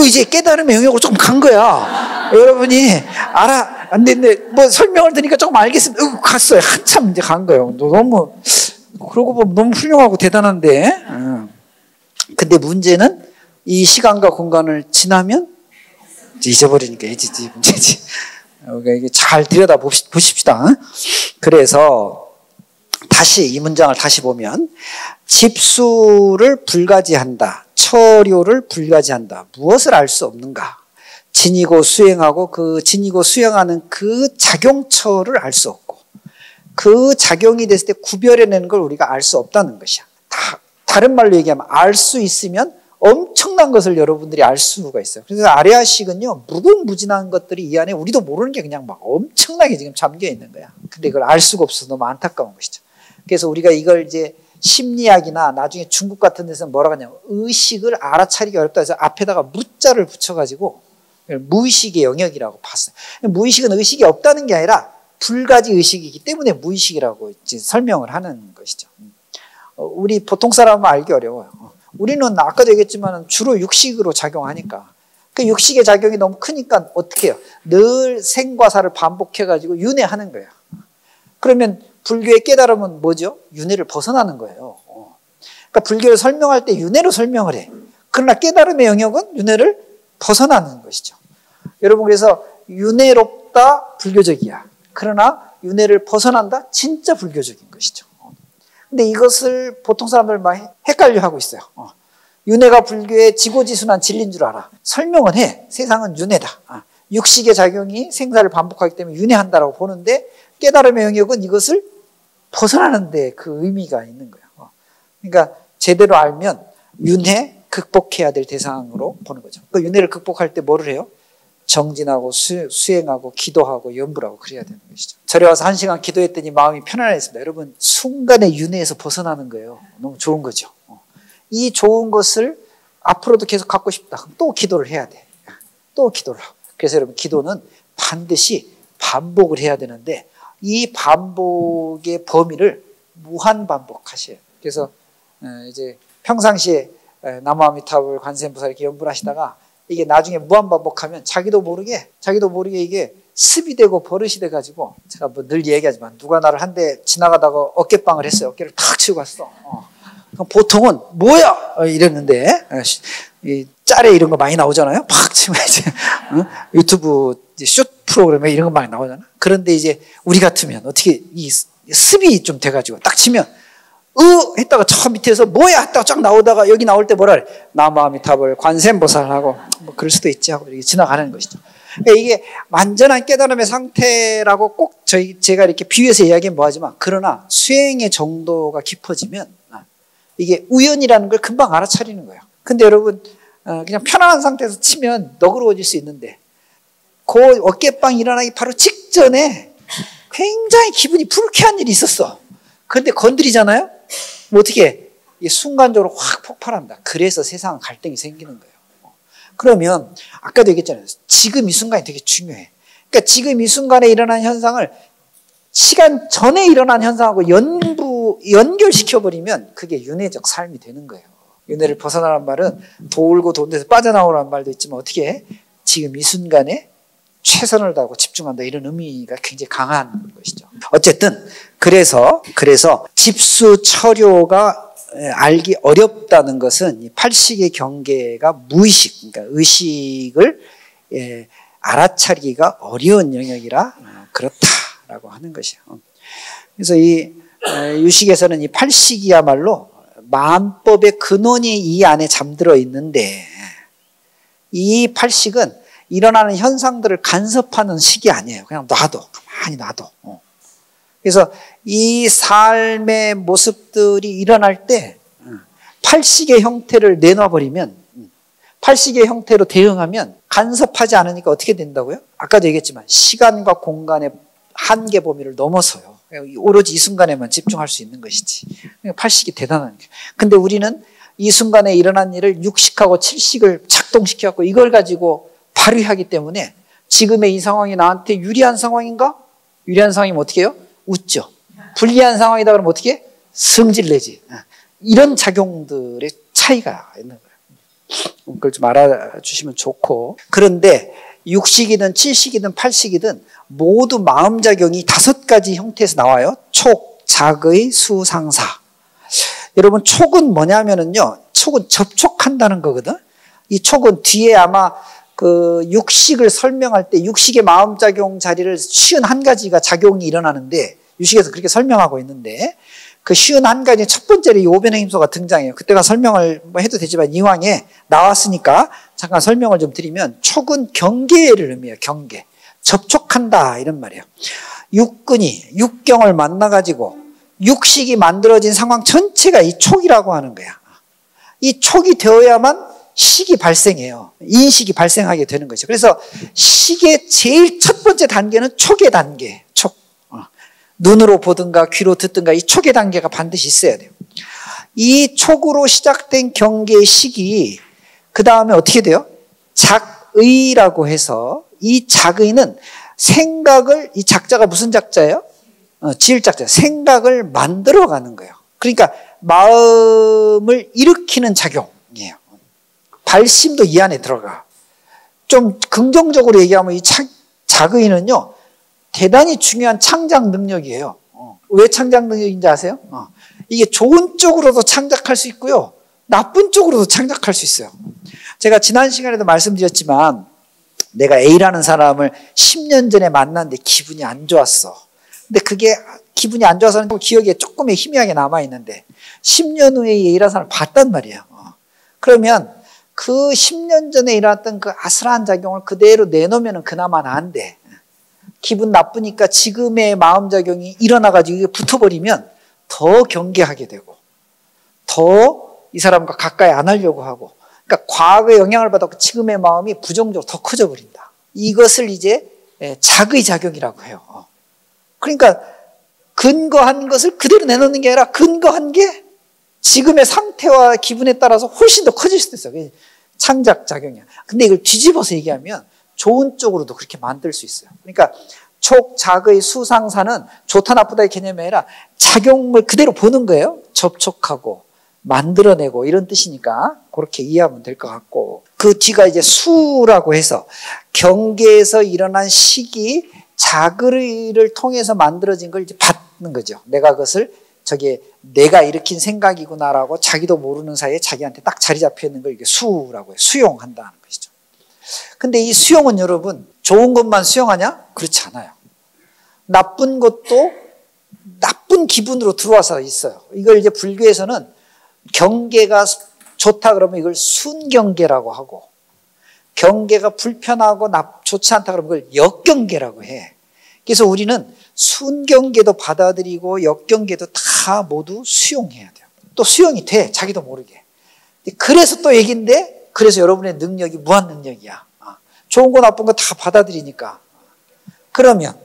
이제 깨달음의 영역으로 조금 간 거야. 여러분이 알아 안 됐는데 뭐 설명을 드리니까 조금 알겠습니다. 갔어요. 한참 이제 간 거예요. 너무 그러고 보면 너무 훌륭하고 대단한데. 근데 문제는 이 시간과 공간을 지나면 잊어버리니까 이제 문제지. 이게 잘 들여다 보십시다. 그래서 다시 이 문장을 다시 보면 집수를 불가지한다. 처료를 불가지한다. 무엇을 알 수 없는가? 지니고 수행하고 그 지니고 수행하는 그 작용처를 알 수 없고 그 작용이 됐을 때 구별해내는 걸 우리가 알 수 없다는 것이야. 다른 말로 얘기하면 알 수 있으면 엄청난 것을 여러분들이 알 수가 있어요. 그래서 아레아식은요, 무궁무진한 것들이 이 안에 우리도 모르는 게 그냥 막 엄청나게 지금 잠겨 있는 거야. 근데 이걸 알 수가 없어서 너무 안타까운 것이죠. 그래서 우리가 이걸 이제 심리학이나 나중에 중국 같은 데서는 뭐라고 하냐면 의식을 알아차리기 어렵다 해서 앞에다가 무자를 붙여가지고 무의식의 영역이라고 봤어요. 무의식은 의식이 없다는 게 아니라 불가지 의식이기 때문에 무의식이라고 이제 설명을 하는 것이죠. 우리 보통 사람은 알기 어려워요. 우리는 아까도 얘기했지만 주로 육식으로 작용하니까 그 육식의 작용이 너무 크니까 어떻게 해요? 늘 생과 사를 반복해가지고 윤회하는 거예요. 그러면 불교의 깨달음은 뭐죠? 윤회를 벗어나는 거예요. 그러니까 불교를 설명할 때 윤회로 설명을 해. 그러나 깨달음의 영역은 윤회를 벗어나는 것이죠. 여러분 그래서 윤회롭다 불교적이야. 그러나 윤회를 벗어난다 진짜 불교적인 것이죠. 근데 이것을 보통 사람들 많이 헷갈려 하고 있어요. 윤회가 불교의 지고지순한 진리인 줄 알아. 설명은 해. 세상은 윤회다. 육식의 작용이 생사를 반복하기 때문에 윤회한다라고 보는데 깨달음의 영역은 이것을 벗어나는 데 그 의미가 있는 거예요. 그러니까 제대로 알면 윤회 극복해야 될 대상으로 보는 거죠. 그 윤회를 극복할 때 뭐를 해요? 정진하고 수행하고 기도하고 염불하고 그래야 되는 것이죠. 절에 와서 1시간 기도했더니 마음이 편안했습니다. 여러분 순간에 윤회에서 벗어나는 거예요. 너무 좋은 거죠. 이 좋은 것을 앞으로도 계속 갖고 싶다. 그럼 또 기도를 해야 돼. 또 기도를 하고. 그래서 여러분 기도는 반드시 반복을 해야 되는데 이 반복의 범위를 무한 반복하셔야 돼요. 그래서 이제 평상시에 나무아미타불 관세음보살 이렇게 연불하시다가 이게 나중에 무한 반복하면 자기도 모르게 이게 습이 되고 버릇이 돼가지고 제가 뭐 늘 얘기하지만 누가 나를 한 대 지나가다가 어깨빵을 했어요. 어깨를 탁 치고 갔어. 그럼 보통은 뭐야 이랬는데 이 짤에 이런 거 많이 나오잖아요. 팍 치면 이제 유튜브 이제 슛 프로그램에 이런 거 많이 나오잖아. 그런데 이제 우리 같으면 어떻게 이 습이 좀 돼가지고 딱 치면 했다가 저 밑에서 뭐야 했다가 쫙 나오다가 여기 나올 때 뭐라 그래? 나무아미타불 관세음보살하고 뭐 그럴 수도 있지 하고 이렇게 지나가는 것이죠. 그러니까 이게 완전한 깨달음의 상태라고 꼭 제가 이렇게 비유해서 이야기하면 뭐하지만 그러나 수행의 정도가 깊어지면 이게 우연이라는 걸 금방 알아차리는 거예요. 근데 여러분 그냥 편안한 상태에서 치면 너그러워질 수 있는데 그 어깨빵 일어나기 바로 직전에 굉장히 기분이 불쾌한 일이 있었어. 그런데 건드리잖아요? 뭐 어떻게 순간적으로 확 폭발한다. 그래서 세상은 갈등이 생기는 거예요. 그러면 아까도 얘기했잖아요. 지금 이 순간이 되게 중요해. 그러니까 지금 이 순간에 일어난 현상을 시간 전에 일어난 현상하고 연결시켜버리면 그게 윤회적 삶이 되는 거예요. 윤회를 벗어나란 말은 돌고 돈 데서 빠져나오라는 말도 있지만 어떻게 해? 지금 이 순간에 최선을 다하고 집중한다 이런 의미가 굉장히 강한 것이죠. 어쨌든 그래서 집수 처료가 알기 어렵다는 것은 이 팔식의 경계가 무의식, 그러니까 의식을 알아차리기가 어려운 영역이라 그렇다라고 하는 것이에요. 그래서 이 유식에서는 이 팔식이야말로 만법의 근원이 이 안에 잠들어 있는데 이 팔식은 일어나는 현상들을 간섭하는 식이 아니에요. 그냥 가만히 놔둬. 그래서 이 삶의 모습들이 일어날 때 팔식의 형태를 내놔버리면 팔식의 형태로 대응하면 간섭하지 않으니까 어떻게 된다고요? 아까도 얘기했지만 시간과 공간의 한계 범위를 넘어서요. 오로지 이 순간에만 집중할 수 있는 것이지. 팔식이 대단한 거예요. 근데 우리는 이 순간에 일어난 일을 육식하고 칠식을 작동시켜갖고 이걸 가지고 발휘하기 때문에 지금의 이 상황이 나한테 유리한 상황인가? 유리한 상황이면 어떻게 해요? 웃죠. 불리한 상황이다 그러면 어떻게 해? 성질내지. 이런 작용들의 차이가 있는 거예요. 그걸 좀 알아주시면 좋고. 그런데 육식이든 칠식이든 팔식이든 모두 마음작용이 5가지 형태에서 나와요. 촉, 작의, 수, 상사. 여러분 촉은 뭐냐면은요, 촉은 접촉한다는 거거든. 이 촉은 뒤에 아마 그 육식을 설명할 때 육식의 마음작용 자리를 51가지가 작용이 일어나는데 육식에서 그렇게 설명하고 있는데 그 51가지 첫 번째로 이 오변의 힘소가 등장해요. 그때가 설명을 뭐 해도 되지만 이왕에 나왔으니까 잠깐 설명을 좀 드리면 촉은 경계를 의미해요. 경계. 접촉한다 이런 말이에요. 육근이 육경을 만나가지고 육식이 만들어진 상황 전체가 이 촉이라고 하는 거야. 이 촉이 되어야만 식이 발생해요. 인식이 발생하게 되는 거죠. 그래서 식의 제일 첫 번째 단계는 촉의 단계. 촉. 눈으로 보든가 귀로 듣든가 이 촉의 단계가 반드시 있어야 돼요. 이 촉으로 시작된 경계의 식이 그 다음에 어떻게 돼요? 작의라고 해서 이 작의는 생각을, 이 작자가 무슨 작자예요? 지을 작자. 생각을 만들어가는 거예요. 그러니까 마음을 일으키는 작용이에요. 발심도 이 안에 들어가. 좀 긍정적으로 얘기하면 이 작의는요, 대단히 중요한 창작 능력이에요. 왜 창작 능력인지 아세요? 이게 좋은 쪽으로도 창작할 수 있고요, 나쁜 쪽으로도 창작할 수 있어요. 제가 지난 시간에도 말씀드렸지만 내가 A라는 사람을 10년 전에 만났는데 기분이 안 좋았어. 근데 그게 기분이 안 좋아서는 기억에 조금 희미하게 남아있는데 10년 후에 A라는 사람을 봤단 말이에요. 그러면 그 10년 전에 일어났던 그 아슬한 작용을 그대로 내놓으면 그나마 나은데 기분 나쁘니까 지금의 마음작용이 일어나가지고 이게 붙어버리면 더 경계하게 되고 더 이 사람과 가까이 안 하려고 하고, 그러니까 과거의 영향을 받았고 지금의 마음이 부정적으로 더 커져 버린다. 이것을 이제 작의 작용이라고 해요. 그러니까 근거한 것을 그대로 내놓는 게 아니라 근거한 게 지금의 상태와 기분에 따라서 훨씬 더 커질 수도 있어요. 창작 작용이야. 근데 이걸 뒤집어서 얘기하면 좋은 쪽으로도 그렇게 만들 수 있어요. 그러니까 촉, 작의, 수상사는 좋다 나쁘다의 개념이 아니라 작용을 그대로 보는 거예요. 접촉하고 만들어내고 이런 뜻이니까 그렇게 이해하면 될 것 같고, 그 뒤가 이제 수라고 해서 경계에서 일어난 식이 작의를 통해서 만들어진 걸 이제 받는 거죠. 내가 그것을 내가 일으킨 생각이구나라고 자기도 모르는 사이에 자기한테 딱 자리 잡혀 있는 걸 이게 수라고 해요. 수용한다는 것이죠. 근데 이 수용은 여러분 좋은 것만 수용하냐? 그렇지 않아요. 나쁜 것도 나쁜 기분으로 들어와서 있어요. 이걸 이제 불교에서는 경계가 좋다 그러면 이걸 순경계라고 하고, 경계가 불편하고 좋지 않다 그러면 그걸 역경계라고 해. 그래서 우리는 순경계도 받아들이고 역경계도 다 모두 수용해야 돼요. 또 수용이 돼, 자기도 모르게. 그래서 또 얘기인데, 그래서 여러분의 능력이 무한 능력이야. 좋은 거 나쁜 거 다 받아들이니까. 그러면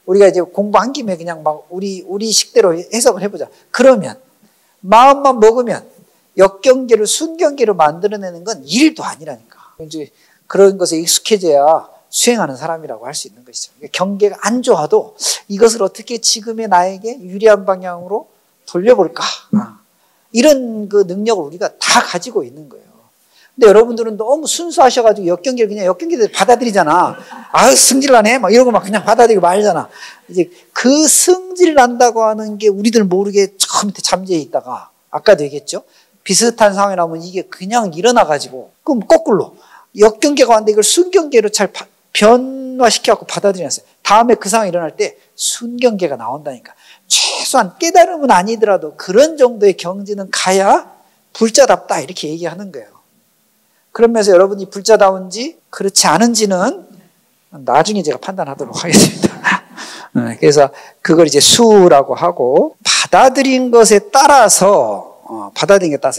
우리가 이제 공부한 김에 그냥 막 우리 식대로 해석을 해보자. 그러면 마음만 먹으면 역경계를 순경계로 만들어내는 건 일도 아니라니까. 이제 그런 것에 익숙해져야 수행하는 사람이라고 할 수 있는 것이죠. 경계가 안 좋아도 이것을 어떻게 지금의 나에게 유리한 방향으로 돌려볼까, 이런 그 능력을 우리가 다 가지고 있는 거예요. 근데 여러분들은 너무 순수하셔가지고 역경계를 그냥 역경계를 받아들이잖아. 아유 승질나네 막 이러고 막 그냥 받아들이고 말잖아. 이제 그 승질난다고 하는 게 우리들 모르게 저 밑에 잠재해 있다가 아까도 얘기했죠. 비슷한 상황이 나오면 이게 그냥 일어나가지고 그럼 거꾸로 역경계가 왔는데 이걸 순경계로 잘 변화시켜갖고 받아들이면서 다음에 그 상황이 일어날 때 순경계가 나온다니까. 최소한 깨달음은 아니더라도 그런 정도의 경지는 가야 불자답다 이렇게 얘기하는 거예요. 그러면서 여러분이 불자다운지 그렇지 않은지는 나중에 제가 판단하도록 하겠습니다. 그래서 그걸 이제 수라고 하고, 받아들인 것에 따라서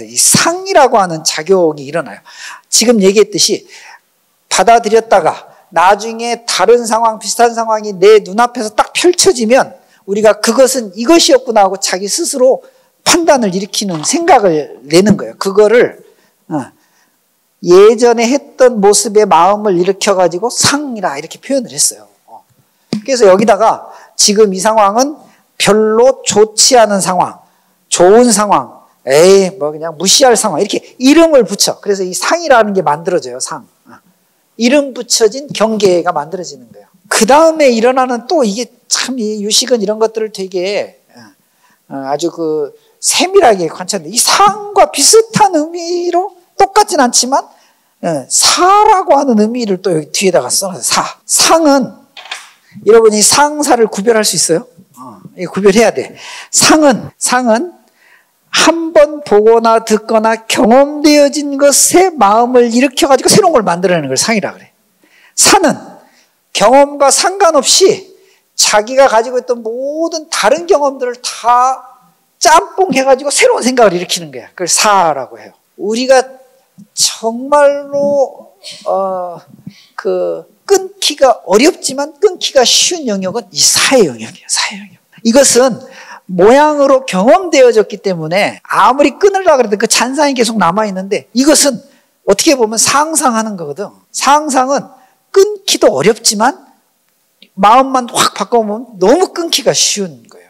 이 상이라고 하는 작용이 일어나요. 지금 얘기했듯이 받아들였다가 나중에 다른 상황, 비슷한 상황이 내 눈앞에서 딱 펼쳐지면 우리가 그것은 이것이었구나 하고 자기 스스로 판단을 일으키는 생각을 내는 거예요. 그거를 예전에 했던 모습의 마음을 일으켜가지고 상이라 이렇게 표현을 했어요. 그래서 여기다가 지금 이 상황은 별로 좋지 않은 상황, 좋은 상황, 에이 뭐 그냥 무시할 상황 이렇게 이름을 붙여. 그래서 이 상이라는 게 만들어져요. 상. 이름 붙여진 경계가 만들어지는 거예요. 그 다음에 일어나는 또 이게 참 이 유식은 이런 것들을 되게 아주 그 세밀하게 관찰하는데 이 상과 비슷한 의미로 똑같진 않지만 사라고 하는 의미를 또 여기 뒤에다가 써놨어요. 상은 여러분이 상사를 구별할 수 있어요? 구별해야 돼. 상은 한 번 보거나 듣거나 경험되어진 것에 마음을 일으켜가지고 새로운 걸 만들어내는 걸 상이라 그래. 사는 경험과 상관없이 자기가 가지고 있던 모든 다른 경험들을 다 짬뽕 해가지고 새로운 생각을 일으키는 거야. 그걸 사라고 해요. 우리가 정말로 끊기가 어렵지만 끊기가 쉬운 영역은 이 사의 영역이에요. 사의 영역. 이것은 모양으로 경험되어졌기 때문에 아무리 끊으려고 그래도 그 잔상이 계속 남아있는데 이것은 어떻게 보면 상상하는 거거든. 상상은 끊기도 어렵지만 마음만 확 바꿔보면 너무 끊기가 쉬운 거예요.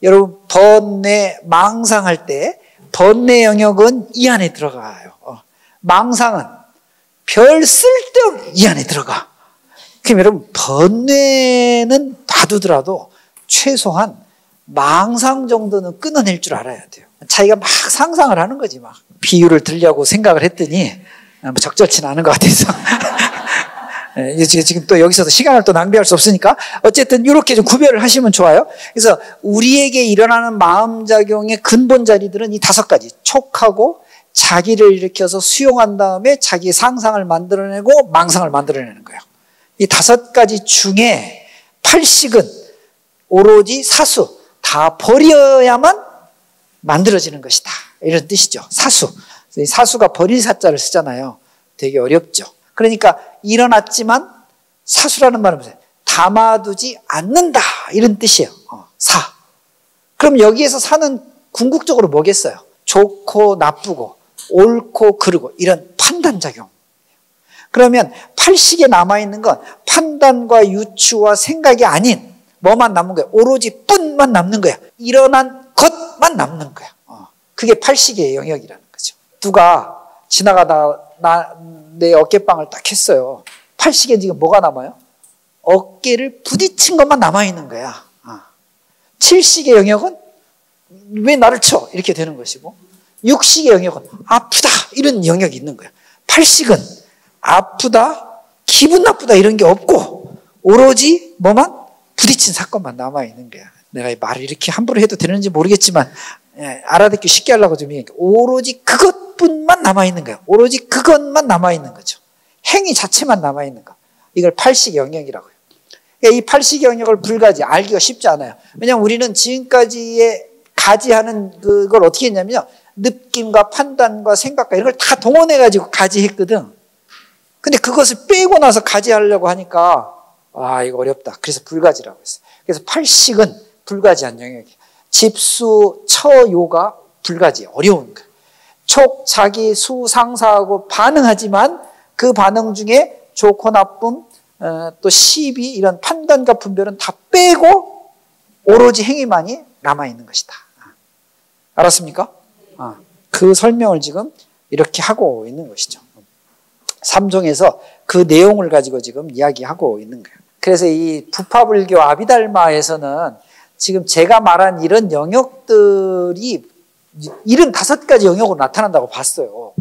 여러분 번뇌, 망상할 때 번뇌 영역은 이 안에 들어가요. 망상은 별 쓸데없는 이 안에 들어가. 그럼 여러분 번뇌는 놔두더라도 최소한 망상 정도는 끊어낼 줄 알아야 돼요. 자기가 막 상상을 하는 거지. 막 비유를 들려고 생각을 했더니 적절치는 않은 것 같아서 지금 또 여기서도 시간을 또 낭비할 수 없으니까 어쨌든 이렇게 좀 구별을 하시면 좋아요. 그래서 우리에게 일어나는 마음작용의 근본 자리들은 이 5가지. 촉하고 자기를 일으켜서 수용한 다음에 자기의 상상을 만들어내고 망상을 만들어내는 거예요. 이 5가지 중에 8식은 오로지 사수, 다 버려야만 만들어지는 것이다. 이런 뜻이죠. 사수. 이 사수가 버릴 사자를 쓰잖아요. 되게 어렵죠. 그러니까 일어났지만 사수라는 말은 무슨 담아두지 않는다. 이런 뜻이에요. 사. 그럼 여기에서 사는 궁극적으로 뭐겠어요? 좋고 나쁘고 옳고 그르고 이런 판단작용. 그러면 8식에 남아있는 건 판단과 유추와 생각이 아닌 뭐만 남는 거야? 오로지 뿐만 남는 거야. 일어난 것만 남는 거야. 그게 8식의 영역이라는 거죠. 누가 지나가다 내 어깨빵을 딱 했어요. 8식엔 지금 뭐가 남아요? 어깨를 부딪힌 것만 남아있는 거야. 7식의 영역은 왜 나를 쳐? 이렇게 되는 것이고 6식의 영역은 아프다 이런 영역이 있는 거야. 8식은 아프다, 기분 나쁘다 이런 게 없고 오로지 뭐만? 부딪힌 사건만 남아있는 거야. 내가 이 말을 이렇게 함부로 해도 되는지 모르겠지만 알아듣기 쉽게 하려고 좀 얘기해. 오로지 그것뿐만 남아있는 거야. 오로지 그것만 남아있는 거죠. 행위 자체만 남아있는 거. 이걸 8식 영역이라고 해요. 그러니까 이 8식 영역을 불가지, 알기가 쉽지 않아요. 왜냐하면 우리는 지금까지의 가지하는 그걸 어떻게 했냐면요. 느낌과 판단과 생각과 이런 걸 다 동원해가지고 가지했거든. 근데 그것을 빼고 나서 가지하려고 하니까 이거 어렵다. 그래서 불가지라고 했어요. 그래서 8식은 불가지한 영역이에요. 집수, 처, 요가 불가지. 어려운 거예요. 촉, 자기, 수, 상사하고 반응하지만 그 반응 중에 좋고 나쁨, 또 시비 이런 판단과 분별은 다 빼고 오로지 행위만이 남아있는 것이다. 알았습니까? 그 설명을 지금 이렇게 하고 있는 것이죠. 삼종에서 그 내용을 가지고 지금 이야기하고 있는 거예요. 그래서 이 부파불교 아비달마에서는 지금 제가 말한 이런 영역들이 75가지 영역으로 나타난다고 봤어요.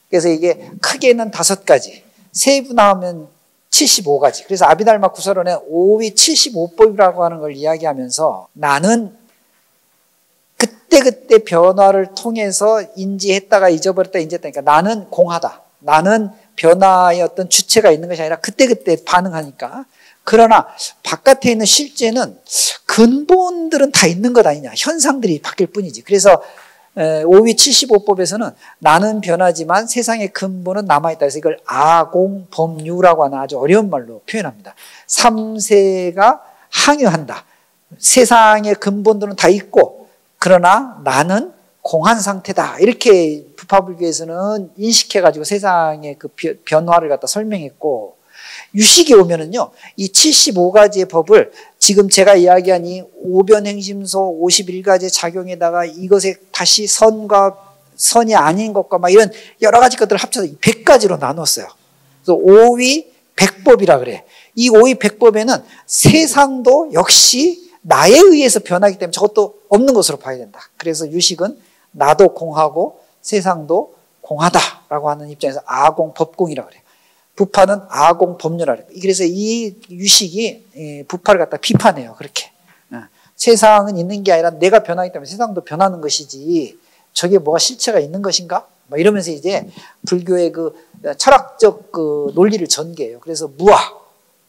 그래서 이게 크게는 5가지, 세분화하면 75가지. 그래서 아비달마 구설원의 5위 75법이라고 하는 걸 이야기하면서 나는 그때그때 변화를 통해서 인지했다가 잊어버렸다 인지했다니까 나는 공하다. 나는 변화의 어떤 주체가 있는 것이 아니라 그때그때 반응하니까. 그러나 바깥에 있는 실제는 근본들은 다 있는 것 아니냐. 현상들이 바뀔 뿐이지. 그래서 5위 75법에서는 나는 변하지만 세상의 근본은 남아있다. 그래서 이걸 아공범유라고 하는 아주 어려운 말로 표현합니다. 3세가 항유한다. 세상의 근본들은 다 있고 그러나 나는 공한 상태다. 이렇게 부파불교에서는 인식해가지고 세상의 그 변화를 갖다 설명했고, 유식이 오면은요, 이 75가지의 법을 지금 제가 이야기한 이 오변행심소 51가지의 작용에다가 이것에 다시 선과 선이 아닌 것과 막 이런 여러 가지 것들을 합쳐서 100가지로 나눴어요. 그래서 오위 백법이라 그래. 이 오위 백법에는 세상도 역시 나에 의해서 변하기 때문에 저것도 없는 것으로 봐야 된다. 그래서 유식은 나도 공하고 세상도 공하다라고 하는 입장에서 아공 법공이라고 그래요. 부파는 아공 법률이라고 그래요. 그래서 이 유식이 부파를 갖다 비판해요. 그렇게. 세상은 있는 게 아니라 내가 변하기 때문에 세상도 변하는 것이지 저게 뭐가 실체가 있는 것인가? 막 이러면서 이제 불교의 그 철학적 그 논리를 전개해요. 그래서 무아,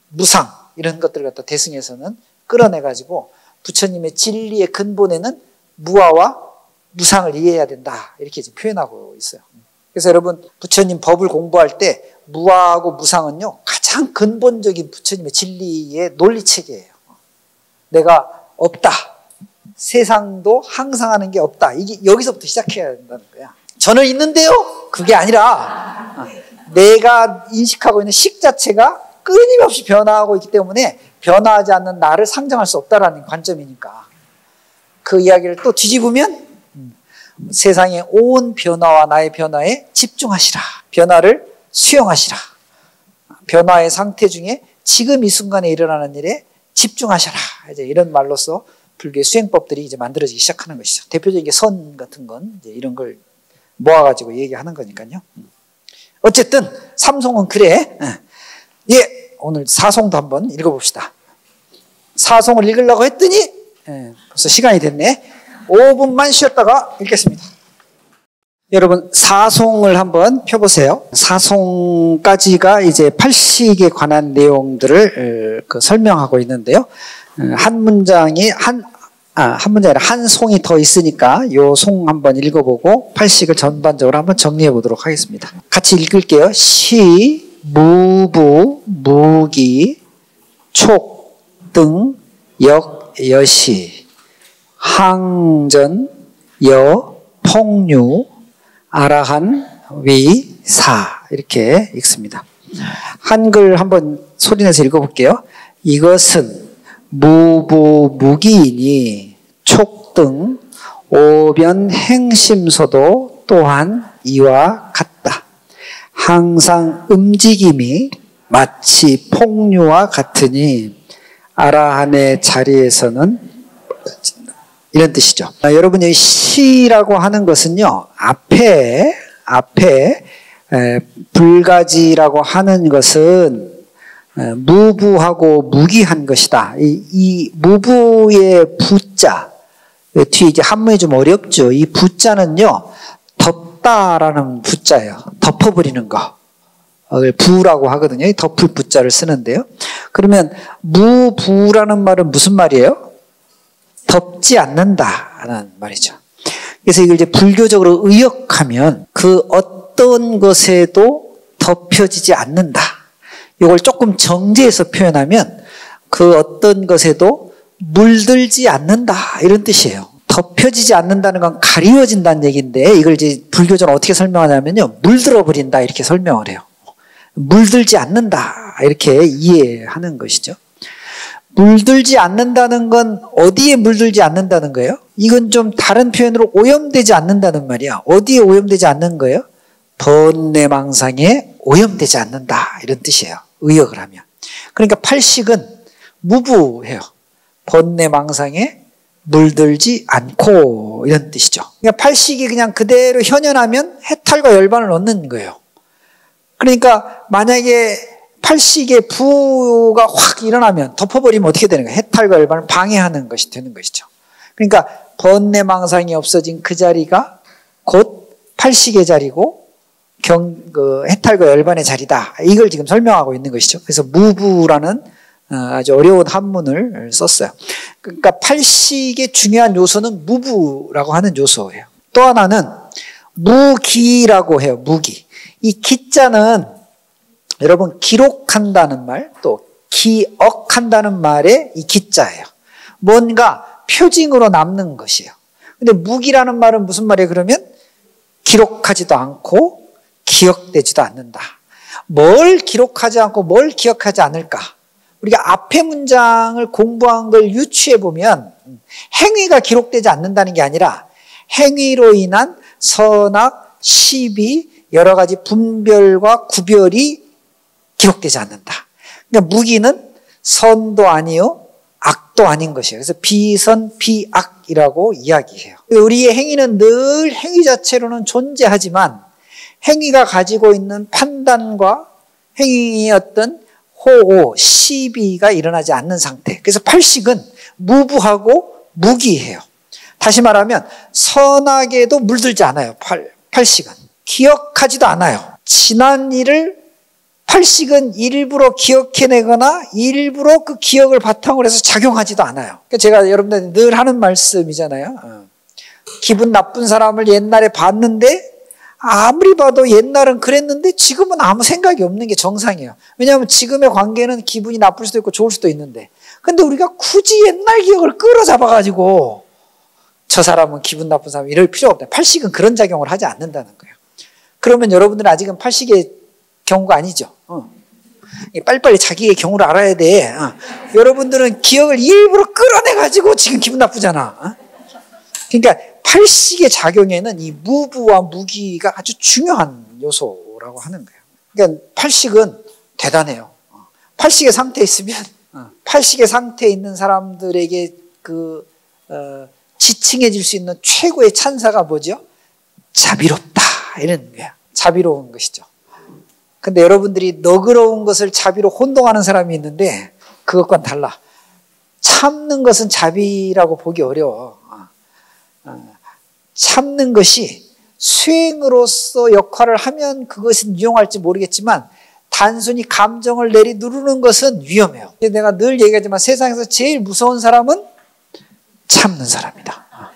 무상 이런 것들을 갖다 대승에서는 끌어내가지고 부처님의 진리의 근본에는 무아와 무상을 이해해야 된다. 이렇게 지금 표현하고 있어요. 그래서 여러분 부처님 법을 공부할 때 무아하고 무상은요 가장 근본적인 부처님의 진리의 논리체계예요. 내가 없다. 세상도 항상 하는 게 없다. 이게 여기서부터 시작해야 된다는 거야. 저는 있는데요? 그게 아니라 내가 인식하고 있는 식 자체가 끊임없이 변화하고 있기 때문에 변화하지 않는 나를 상정할 수 없다라는 관점이니까 그 이야기를 또 뒤집으면 세상의 온 변화와 나의 변화에 집중하시라. 변화를 수용하시라. 변화의 상태 중에 지금 이 순간에 일어나는 일에 집중하셔라. 이제 이런 말로써 불교의 수행법들이 이제 만들어지기 시작하는 것이죠. 대표적인 게 선 같은 건 이제 이런 걸 모아가지고 얘기하는 거니까요. 어쨌든 삼송은 그래. 예, 오늘 사송도 한번 읽어봅시다. 사송을 읽으려고 했더니 벌써 시간이 됐네. 5분만 쉬었다가 읽겠습니다. 여러분 사송을 한번 펴보세요. 사송까지가 이제 팔식에 관한 내용들을 설명하고 있는데요. 한 문장이 한 문장이 아니라 한 송이 더 있으니까 요 송 한번 읽어보고 팔식을 전반적으로 한번 정리해 보도록 하겠습니다. 같이 읽을게요. 시, 무부, 무기, 촉, 등, 역, 여시, 항전, 여, 폭류, 아라한, 위, 사 이렇게 읽습니다. 한글 한번 소리내서 읽어볼게요. 이것은 무부무기이니 촉등 오변 행심소도 또한 이와 같다. 항상 움직임이 마치 폭류와 같으니 아라한의 자리에서는 이런 뜻이죠. 여러분 여기 시라고 하는 것은요 앞에 불가지라고 하는 것은 무부하고 무기한 것이다. 이 무부의 부자 뒤에 이제 한문이 좀 어렵죠. 이 부자는요 덮다라는 부자예요. 덮어버리는 거. 부라고 하거든요. 덮을 부자를 쓰는데요. 그러면 무부라는 말은 무슨 말이에요? 덮지 않는다라는 말이죠. 그래서 이걸 이제 불교적으로 의역하면 그 어떤 것에도 덮여지지 않는다. 이걸 조금 정제해서 표현하면 그 어떤 것에도 물들지 않는다 이런 뜻이에요. 덮여지지 않는다는 건 가리워진다는 얘기인데 이걸 이제 불교적으로 어떻게 설명하냐면요. 물들어 버린다 이렇게 설명을 해요. 물들지 않는다 이렇게 이해하는 것이죠. 물들지 않는다는 건 어디에 물들지 않는다는 거예요? 이건 좀 다른 표현으로 오염되지 않는다는 말이야. 어디에 오염되지 않는 거예요? 번뇌망상에 오염되지 않는다 이런 뜻이에요. 의역을 하면. 그러니까 팔식은 무부해요. 번뇌망상에 물들지 않고 이런 뜻이죠. 그러니까 팔식이 그냥 그대로 현현하면 해탈과 열반을 얻는 거예요. 그러니까 만약에 팔식의 부가 확 일어나면 덮어버리면 어떻게 되는 거예요? 해탈과 열반을 방해하는 것이 되는 것이죠. 그러니까 번뇌망상이 없어진 그 자리가 곧 팔식의 자리고 해탈과 열반의 자리다. 이걸 지금 설명하고 있는 것이죠. 그래서 무부라는 아주 어려운 한문을 썼어요. 그러니까 팔식의 중요한 요소는 무부라고 하는 요소예요. 또 하나는 무기라고 해요. 무기. 이 기자는 여러분 기록한다는 말, 또 기억한다는 말의 이 기자예요. 뭔가 표징으로 남는 것이에요. 근데 무기라는 말은 무슨 말이에요? 그러면 기록하지도 않고 기억되지도 않는다. 뭘 기록하지 않고 뭘 기억하지 않을까? 우리가 앞에 문장을 공부한 걸 유추해 보면 행위가 기록되지 않는다는 게 아니라 행위로 인한 선악, 시비, 여러 가지 분별과 구별이 기록되지 않는다. 그러니까 무기는 선도 아니요 악도 아닌 것이에요. 그래서 비선, 비악이라고 이야기해요. 우리의 행위는 늘 행위 자체로는 존재하지만 행위가 가지고 있는 판단과 행위의 어떤 호호, 시비가 일어나지 않는 상태. 그래서 팔식은 무부하고 무기해요. 다시 말하면 선악에도 물들지 않아요. 팔식은. 기억하지도 않아요. 지난 일을 팔식은 일부러 기억해내거나 일부러 그 기억을 바탕으로 해서 작용하지도 않아요. 그러니까 제가 여러분들 늘 하는 말씀이잖아요. 기분 나쁜 사람을 옛날에 봤는데 아무리 봐도 옛날은 그랬는데 지금은 아무 생각이 없는 게 정상이에요. 왜냐하면 지금의 관계는 기분이 나쁠 수도 있고 좋을 수도 있는데, 근데 우리가 굳이 옛날 기억을 끌어잡아가지고 저 사람은 기분 나쁜 사람 이럴 필요가 없다. 팔식은 그런 작용을 하지 않는다는 거예요. 그러면 여러분들은 아직은 팔식의 경우가 아니죠. 빨리빨리 자기의 경우를 알아야 돼. 여러분들은 기억을 일부러 끌어내가지고 지금 기분 나쁘잖아. 그러니까 팔식의 작용에는 이 무부와 무기가 아주 중요한 요소라고 하는 거예요. 그러니까 팔식은 대단해요. 팔식의 상태에 있으면 팔식의 상태에 있는 사람들에게 지칭해질 수 있는 최고의 찬사가 뭐죠? 자비롭다 이런 거야. 자비로운 것이죠. 근데 여러분들이 너그러운 것을 자비로 혼동하는 사람이 있는데 그것과는 달라. 참는 것은 자비라고 보기 어려워. 참는 것이 수행으로서 역할을 하면 그것은 유용할지 모르겠지만 단순히 감정을 내리누르는 것은 위험해요. 내가 늘 얘기하지만 세상에서 제일 무서운 사람은 참는 사람이다.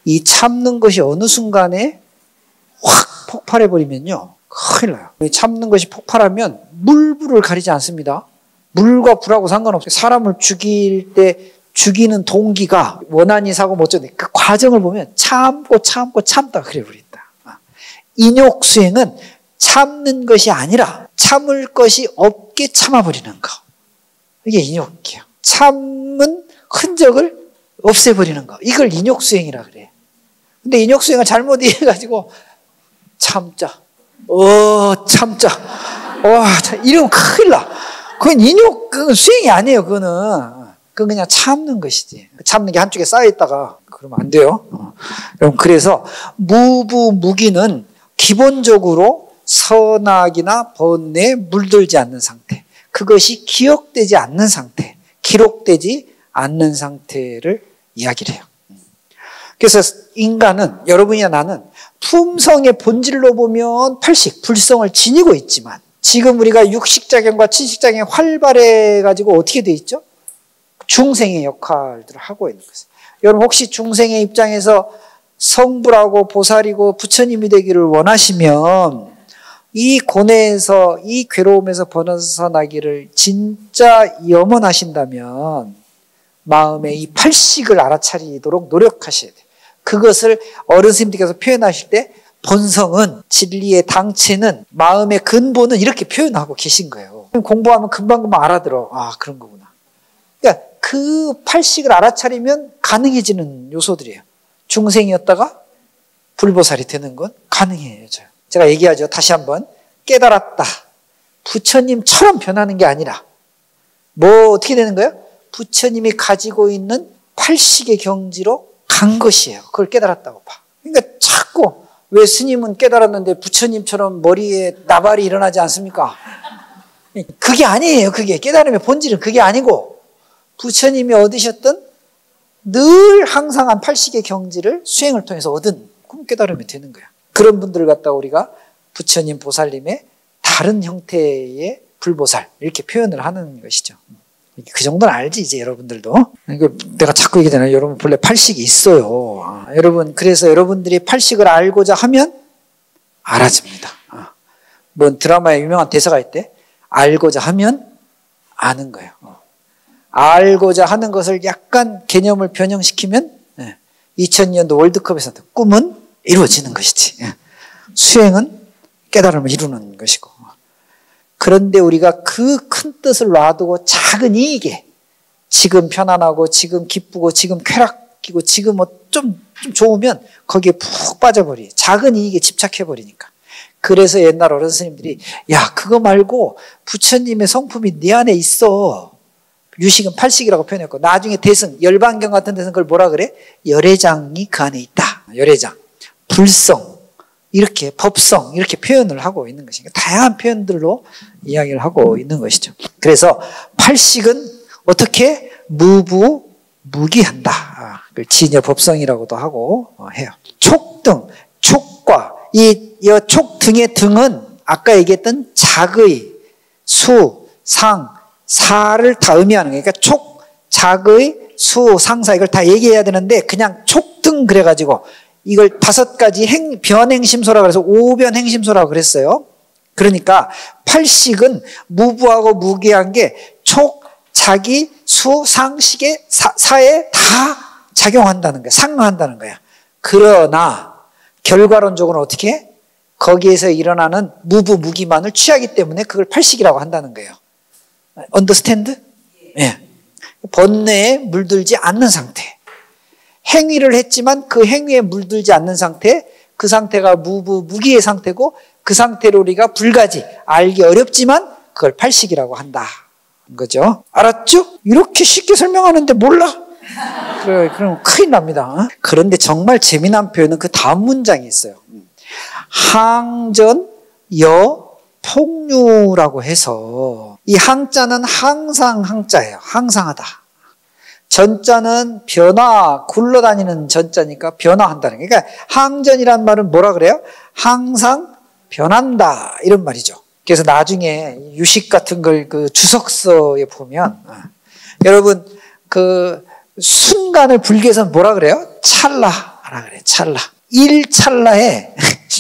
이 참는 것이 어느 순간에 확 폭발해버리면요 큰일 나요. 참는 것이 폭발하면 물불을 가리지 않습니다. 물과 불하고 상관없어요. 사람을 죽일 때 죽이는 동기가 원한이 사고 뭐 어쩌네. 그 과정을 보면 참고 참다가 그래버린다. 인욕 수행은 참는 것이 아니라 참을 것이 없게 참아버리는 거. 이게 인욕이에요. 참은 흔적을 없애버리는 거. 이걸 인욕 수행이라 그래. 근데 인욕 수행을 잘못 이해해가지고 참자. 참자. 이러면 큰일 나. 그건 수행이 아니에요. 그건 그냥 참는 것이지. 참는 게 한쪽에 쌓여있다가 그러면 안 돼요. 여러분, 그래서 무기는 기본적으로 선악이나 번뇌에 물들지 않는 상태. 그것이 기억되지 않는 상태, 기록되지 않는 상태를 이야기를 해요. 그래서 인간은, 여러분이나 나는 품성의 본질로 보면 팔식, 불성을 지니고 있지만 지금 우리가 육식작용과 친식작용이 활발해가지고 어떻게 돼 있죠? 중생의 역할들을 하고 있는 것이에요. 여러분 혹시 중생의 입장에서 성불하고 보살이고 부처님이 되기를 원하시면 이 고뇌에서 이 괴로움에서 벗어나기를 진짜 염원하신다면 마음에 이 팔식을 알아차리도록 노력하셔야 돼요. 그것을 어르신들께서 표현하실 때 본성은 진리의 당체는 마음의 근본은 이렇게 표현하고 계신 거예요. 공부하면 금방금방 알아들어. 그런 거구나. 그러니까 그 팔식을 알아차리면 가능해지는 요소들이에요. 중생이었다가 불보살이 되는 건 가능해져요. 제가 얘기하죠. 다시 한번. 깨달았다. 부처님처럼 변하는 게 아니라 어떻게 되는 거예요? 부처님이 가지고 있는 팔식의 경지로 간 것이에요. 그걸 깨달았다고 봐. 그러니까 자꾸 왜 스님은 깨달았는데 부처님처럼 머리에 나발이 일어나지 않습니까? 그게 아니에요. 그게 깨달음의 본질은 그게 아니고 부처님이 얻으셨던 늘 항상한 팔식의 경지를 수행을 통해서 얻은 그럼 깨달음이 되는 거야. 그런 분들을 갖다가 우리가 부처님, 보살님의 다른 형태의 불보살 이렇게 표현을 하는 것이죠. 그 정도는 알지 이제 여러분들도. 내가 자꾸 얘기하잖아요. 여러분 본래 팔식이 있어요. 여러분 그래서 여러분들이 팔식을 알고자 하면 알아집니다. 뭐 드라마에 유명한 대사가 있대. 알고자 하면 아는 거예요. 알고자 하는 것을 약간 개념을 변형시키면 2002년도 월드컵에서도 꿈은 이루어지는 것이지. 수행은 깨달음을 이루는 것이고. 그런데 우리가 그 큰 뜻을 놔두고 작은 이익에 지금 편안하고 지금 기쁘고 지금 쾌락이고 지금 좀 좋으면 거기에 푹 빠져버리. 작은 이익에 집착해버리니까. 그래서 옛날 어른 스님들이 야 그거 말고 부처님의 성품이 네 안에 있어. 유식은 팔식이라고 표현했고 나중에 대승 열반경 같은 데서는 그걸 뭐라 그래? 열애장이 그 안에 있다. 열애장, 불성 이렇게 법성 이렇게 표현을 하고 있는 것이니까 다양한 표현들로 이야기를 하고 있는 것이죠. 그래서 팔식은 어떻게 무부무기한다. 그걸 진여 법성이라고도 하고 해요. 촉등, 촉과 이 촉등의 등은 아까 얘기했던 작의, 수, 상, 사를 다 의미하는 거예요. 그러니까 촉, 작의, 수, 상사 이걸 다 얘기해야 되는데 그냥 촉등 그래가지고 이걸 5가지 변행심소라고 해서 5변행심소라고 그랬어요. 그러니까 팔식은 무부하고 무기한 게 촉, 자기, 수, 상, 식에 사에 다 작용한다는 거야. 상응한다는 거야. 그러나 결과론적으로 어떻게? 거기에서 일어나는 무부무기만을 취하기 때문에 그걸 팔식이라고 한다는 거예요. 언더스탠드? 예. 번뇌에 물들지 않는 상태. 행위를 했지만 그 행위에 물들지 않는 상태, 그 상태가 무부무기의 상태고 그 상태로 우리가 불가지, 알기 어렵지만 그걸 팔식이라고 한다. 거죠. 알았죠? 이렇게 쉽게 설명하는데 몰라? 그래, 그럼 큰일 납니다. 그런데 정말 재미난 표현은 그 다음 문장이 있어요. 항전, 여, 폭류라고 해서 이 항자는 항상 항자예요. 항상하다. 전자는 변화, 굴러다니는 전자니까 변화한다는 거예요. 그러니까 항전이란 말은 뭐라 그래요? 항상 변한다 이런 말이죠. 그래서 나중에 유식 같은 걸 그 주석서에 보면 여러분 그 순간을 불교에서는 뭐라 그래요? 찰나라 그래요. 찰나. 1찰나에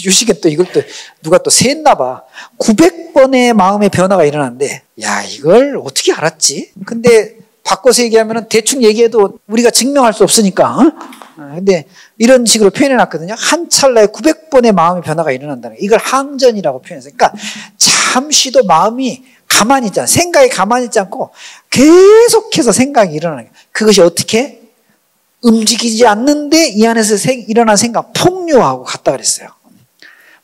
유식에 또 이걸 또 누가 또 셌나 봐. 900번의 마음의 변화가 일어나는데 야 이걸 어떻게 알았지? 근데 바꿔서 얘기하면 대충 얘기해도 우리가 증명할 수 없으니까 근데 이런 식으로 표현해놨거든요. 한 찰나에 900번의 마음의 변화가 일어난다는 거예요. 이걸 항전이라고 표현했어요. 그러니까 잠시도 마음이 가만히 있지 않아. 생각이 가만히 있지 않고 계속해서 생각이 일어나는 거예요. 그것이 어떻게? 움직이지 않는데 이 안에서 일어난 생각, 폭류하고 같다 그랬어요.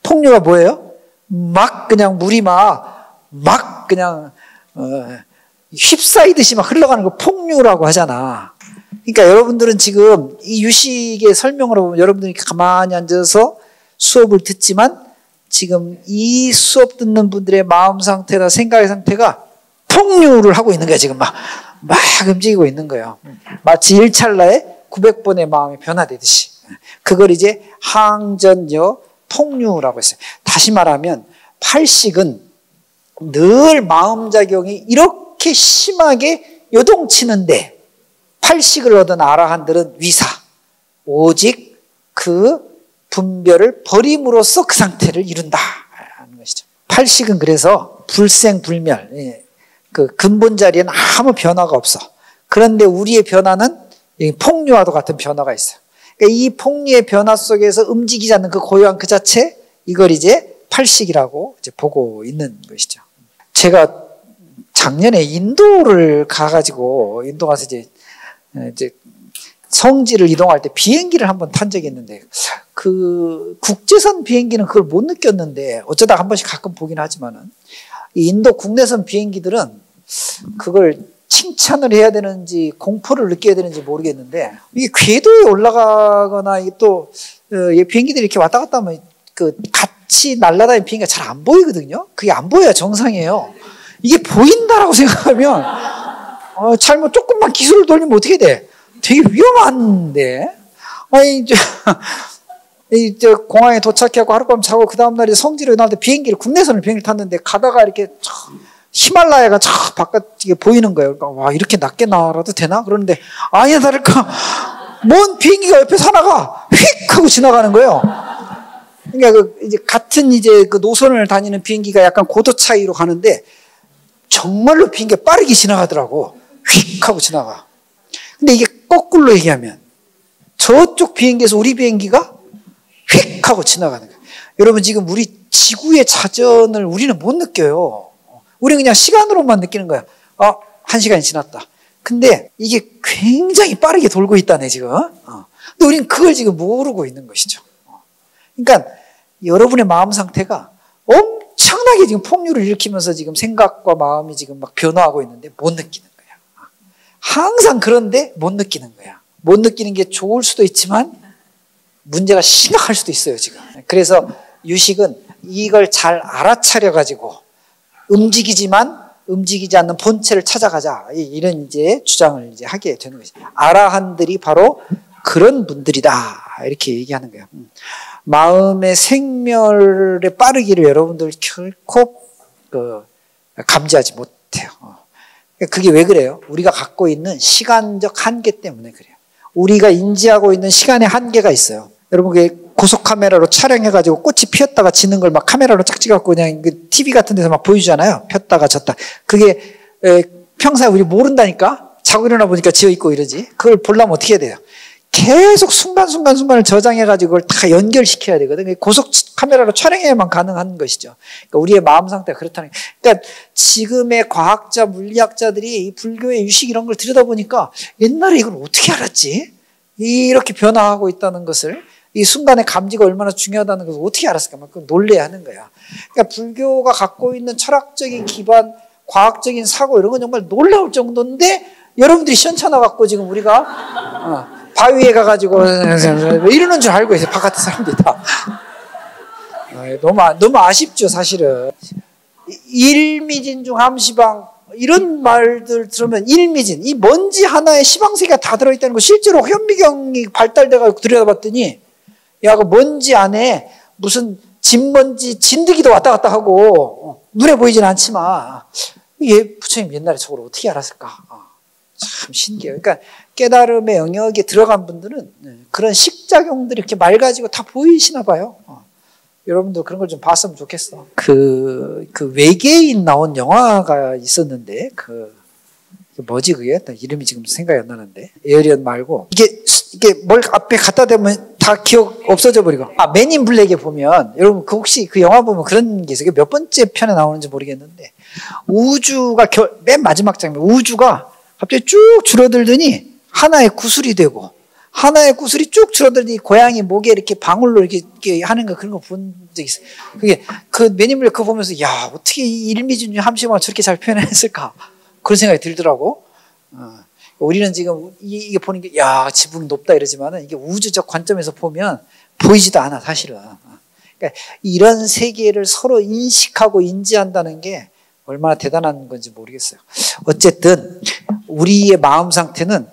폭류가 뭐예요? 막 그냥 물이 막 그냥 휩싸이듯이 막 흘러가는 거 폭류라고 하잖아. 그러니까 여러분들은 지금 이 유식의 설명으로 보면 여러분들이 가만히 앉아서 수업을 듣지만 지금 이 수업 듣는 분들의 마음 상태나 생각의 상태가 폭류를 하고 있는 거야. 지금 막 움직이고 있는 거예요. 마치 1찰나에 900번의 마음이 변화되듯이. 그걸 이제 항전여 폭류라고 했어요. 다시 말하면 팔식은 늘 마음작용이 이렇게 심하게 요동치는데 팔식을 얻은 아라한들은 위사, 오직 그 분별을 버림으로써 그 상태를 이룬다는 것이죠. 팔식은 그래서 불생불멸, 그 근본 자리에는 아무 변화가 없어. 그런데 우리의 변화는 폭류와도 같은 변화가 있어요. 그러니까 이 폭류의 변화 속에서 움직이지 않는 그 고요한 그 자체, 이걸 이제 팔식이라고 이제 보고 있는 것이죠. 제가 작년에 인도를 가가지고 인도 가서 이제 성지를 이동할 때 비행기를 한번 탄 적이 있는데 그 국제선 비행기는 그걸 못 느꼈는데 어쩌다 한 번씩 가끔 보긴 하지만은 이 인도 국내선 비행기들은 그걸 칭찬을 해야 되는지 공포를 느껴야 되는지 모르겠는데 이게 궤도에 올라가거나 이게 또 비행기들이 이렇게 왔다 갔다 하면 그 같이 날아다니는 비행기가 잘 안 보이거든요. 그게 안 보여야 정상이에요. 이게 보인다라고 생각하면 잘못 조금만 기술을 돌리면 어떻게 돼? 되게 위험한데. 아니 이제 공항에 도착하고 하룻밤 자고 그 다음날에 성지로 나올 때 국내선을 비행기를 탔는데 가다가 이렇게 히말라야가 바깥에 보이는 거예요. 그러니까 와 이렇게 낮게 날아도 되나? 그러는데 아니나 다를까 먼 비행기가 옆에서 하나가 휙 하고 지나가는 거예요. 그러니까 이제 같은 이제 그 노선을 다니는 비행기가 약간 고도 차이로 가는데 정말로 비행기가 빠르게 지나가더라고. 휙 하고 지나가. 근데 이게 거꾸로 얘기하면 저쪽 비행기에서 우리 비행기가 휙 하고 지나가는 거예요. 여러분 지금 우리 지구의 자전을 우리는 못 느껴요. 우리는 그냥 시간으로만 느끼는 거야. 1시간이 지났다. 근데 이게 굉장히 빠르게 돌고 있다네 지금. 근데 우리는 그걸 지금 모르고 있는 것이죠. 그러니까 여러분의 마음 상태가 엄청나게 지금 폭류를 일으키면서 지금 생각과 마음이 지금 막 변화하고 있는데 못 느끼는 거야. 항상 그런데 못 느끼는 거야. 못 느끼는 게 좋을 수도 있지만 문제가 심각할 수도 있어요 지금. 그래서 유식은 이걸 잘 알아차려 가지고 움직이지만 움직이지 않는 본체를 찾아가자, 이런 이제 주장을 이제 하게 되는 것이죠. 아라한들이 바로 그런 분들이다, 이렇게 얘기하는 거예요. 마음의 생멸의 빠르기를 여러분들 결코 감지하지 못해요. 그게 왜 그래요? 우리가 갖고 있는 시간적 한계 때문에 그래요. 우리가 인지하고 있는 시간의 한계가 있어요. 여러분, 그게 고속 카메라로 촬영해가지고 꽃이 피었다가 지는 걸 막 카메라로 짝 찍어갖고 그냥 TV 같은 데서 막 보여주잖아요. 폈다가 졌다. 그게 평소에 우리 모른다니까? 자고 일어나 보니까 지어있고 이러지. 그걸 보려면 어떻게 해야 돼요? 계속 순간순간을 저장해가지고 그걸 다 연결시켜야 되거든. 고속 카메라로 촬영해야만 가능한 것이죠. 그러니까 우리의 마음 상태가 그렇다는 거예요. 그러니까 지금의 과학자, 물리학자들이 이 불교의 유식 이런 걸 들여다보니까 옛날에 이걸 어떻게 알았지? 이렇게 변화하고 있다는 것을, 이 순간의 감지가 얼마나 중요하다는 것을 어떻게 알았을까? 막 놀래야 하는 거야. 그러니까 불교가 갖고 있는 철학적인 기반, 과학적인 사고 이런 건 정말 놀라울 정도인데 여러분들이 시원찮아 갖고 지금 우리가 바위에 가가지고 이러는 줄 알고 있어요. 바깥에 사람들이 다. 너무 아쉽죠, 사실은. 일미진중함시방 이런 말들 들으면 일미진, 이 먼지 하나에 시방세계가 다 들어있다는 거 실제로 현미경이 발달돼가지고 들여다봤더니 야, 그 먼지 안에 무슨 진먼지, 진드기도 왔다 갔다 하고 눈에 보이진 않지만 부처님 옛날에 저걸 어떻게 알았을까? 참 신기해요. 그러니까 깨달음의 영역에 들어간 분들은 그런 식작용들이 이렇게 맑아지고 다 보이시나 봐요. 여러분도 그런 걸 좀 봤으면 좋겠어. 그 외계인 나온 영화가 있었는데 뭐지 그게? 이름이 지금 생각이 안 나는데. 에어리언 말고 이게 뭘 앞에 갖다 대면 다 기억 없어져 버리고. 맨 인 블랙에 보면 여러분 혹시 그 영화 보면 그런 게 있어요. 몇 번째 편에 나오는지 모르겠는데 우주가 맨 마지막 장면, 우주가 갑자기 쭉 줄어들더니 하나의 구슬이 되고, 하나의 구슬이 쭉 줄어들더니 고양이 목에 이렇게 방울로 이렇게 하는 거, 그런 거 본 적 있어요. 그게 맨 인 블랙 그거 보면서 야, 어떻게 이 일미진주 함시방을 저렇게 잘 표현했을까, 그런 생각이 들더라고. 우리는 지금 이게 보는 게 야, 지붕이 높다 이러지만은 이게 우주적 관점에서 보면 보이지도 않아, 사실은. 그러니까 이런 세계를 서로 인식하고 인지한다는 게 얼마나 대단한 건지 모르겠어요. 어쨌든 우리의 마음 상태는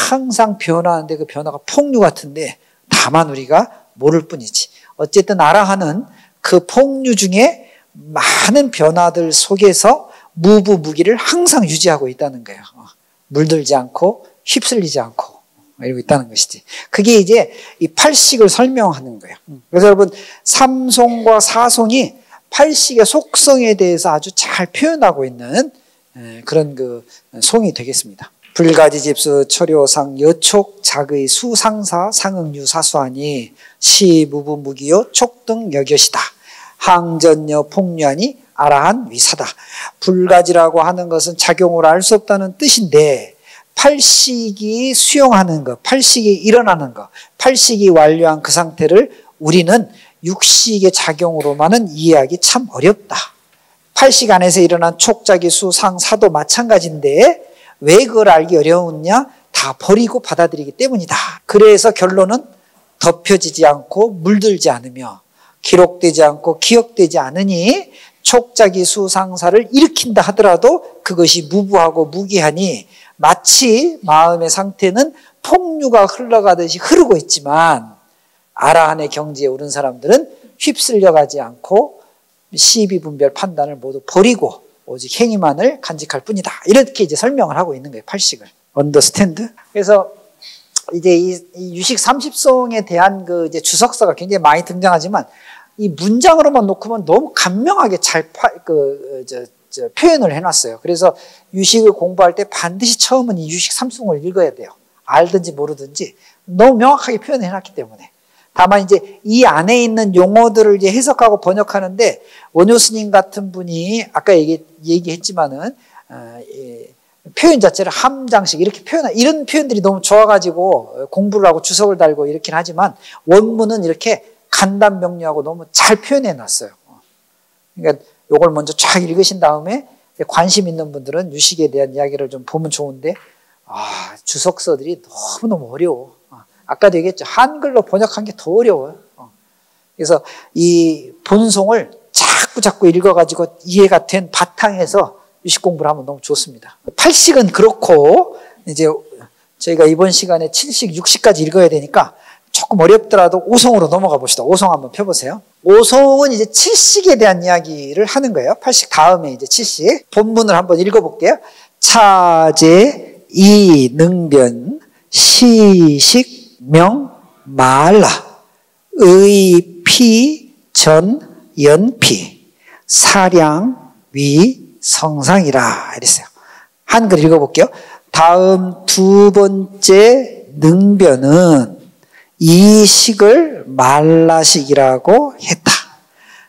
항상 변화하는데 그 변화가 폭류 같은데 다만 우리가 모를 뿐이지. 어쨌든 아라한은 그 폭류 중에 많은 변화들 속에서 무부무기를 항상 유지하고 있다는 거예요. 물들지 않고 휩쓸리지 않고 이러고 있다는 것이지. 그게 이제 이 팔식을 설명하는 거예요. 그래서 여러분, 삼송과 사송이 팔식의 속성에 대해서 아주 잘 표현하고 있는 그런 송이 되겠습니다. 불가지집수 철효상 여촉 작의 수상사 상응유 사수하니 시무부무기요 촉등 여겨시다. 항전여 폭류하니 아라한 위사다. 불가지라고 하는 것은 작용으로 알 수 없다는 뜻인데, 팔식이 수용하는 것, 팔식이 일어나는 것, 팔식이 완료한 그 상태를 우리는 육식의 작용으로만은 이해하기 참 어렵다. 팔식 안에서 일어난 촉작이 수상사도 마찬가지인데 왜 그걸 알기 어려웠냐? 다 버리고 받아들이기 때문이다. 그래서 결론은 덮여지지 않고 물들지 않으며 기록되지 않고 기억되지 않으니 촉작이 수상사를 일으킨다 하더라도 그것이 무부하고 무기하니 마치 마음의 상태는 폭류가 흘러가듯이 흐르고 있지만 아라한의 경지에 오른 사람들은 휩쓸려가지 않고 시비분별 판단을 모두 버리고 오직 행위만을 간직할 뿐이다. 이렇게 이제 설명을 하고 있는 거예요. 팔식을. 언더스탠드? 그래서 이제 이 유식 30송에 대한 이제 주석서가 굉장히 많이 등장하지만 이 문장으로만 놓고만 너무 간명하게 잘 표현을 해놨어요. 그래서 유식을 공부할 때 반드시 처음은 이 유식 3송을 읽어야 돼요. 알든지 모르든지 너무 명확하게 표현해 놨기 때문에. 다만 이제 이 안에 있는 용어들을 이제 해석하고 번역하는데 원효 스님 같은 분이 아까 얘기했지만은 표현 자체를 함장식 이렇게 이런 표현들이 너무 좋아가지고 공부를 하고 주석을 달고 이렇긴 하지만 원문은 이렇게 간단 명료하고 너무 잘 표현해 놨어요. 그러니까 요걸 먼저 쫙 읽으신 다음에 관심 있는 분들은 유식에 대한 이야기를 좀 보면 좋은데 주석서들이 너무너무 어려워. 아까도 얘기했죠. 한글로 번역한 게 더 어려워요. 그래서 이 본송을 자꾸 읽어가지고 이해가 된 바탕에서 유식 공부를 하면 너무 좋습니다. 8식은 그렇고 이제 저희가 이번 시간에 7식, 6식까지 읽어야 되니까 조금 어렵더라도 5송으로 넘어가 봅시다. 5송 한번 펴보세요. 5송은 이제 7식에 대한 이야기를 하는 거예요. 8식 다음에 이제 7식. 본문을 한번 읽어볼게요. 차제, 이능변, 시식, 명, 말라, 의피, 전, 연피, 사량, 위, 성상이라 이랬어요. 한글 읽어볼게요. 다음 두 번째 능변은 이 식을 말라식이라고 했다.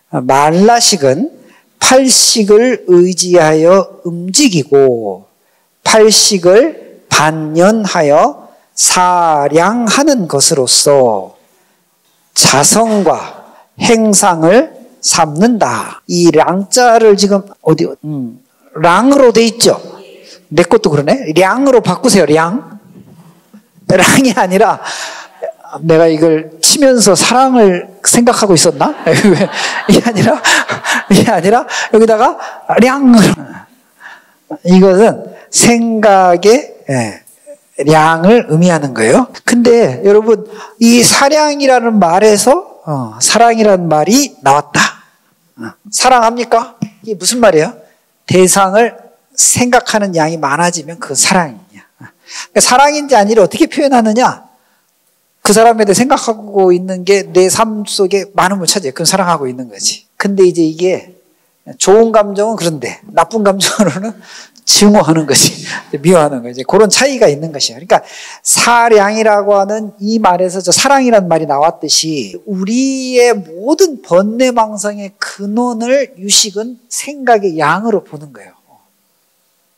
말라식은 8식을 의지하여 움직이고 8식을 반연하여 사량하는 것으로서 자성과 행상을 삼는다. 이 량자를 지금 랑으로 돼 있죠? 내 것도 그러네. 량으로 바꾸세요. 량이 아니라 내가 이걸 치면서 사랑을 생각하고 있었나? 이게 아니라 여기다가 량으로. 이것은 생각의 량을 의미하는 거예요. 근데 여러분 이 사량이라는 말에서 사랑이라는 말이 나왔다. 사랑합니까? 이게 무슨 말이에요? 대상을 생각하는 양이 많아지면 그건 사랑이냐. 그러니까 사랑인지 아니를 어떻게 표현하느냐? 그 사람에 대해 생각하고 있는 게 내 삶 속에 많음을 차지해. 그건 사랑하고 있는 거지. 근데 이제 이게 좋은 감정은 그런데 나쁜 감정으로는 증오하는 거지. 미워하는 거지. 그런 차이가 있는 것이에요. 그러니까 사량이라고 하는 이 말에서 저 사랑이라는 말이 나왔듯이 우리의 모든 번뇌망상의 근원을 유식은 생각의 양으로 보는 거예요.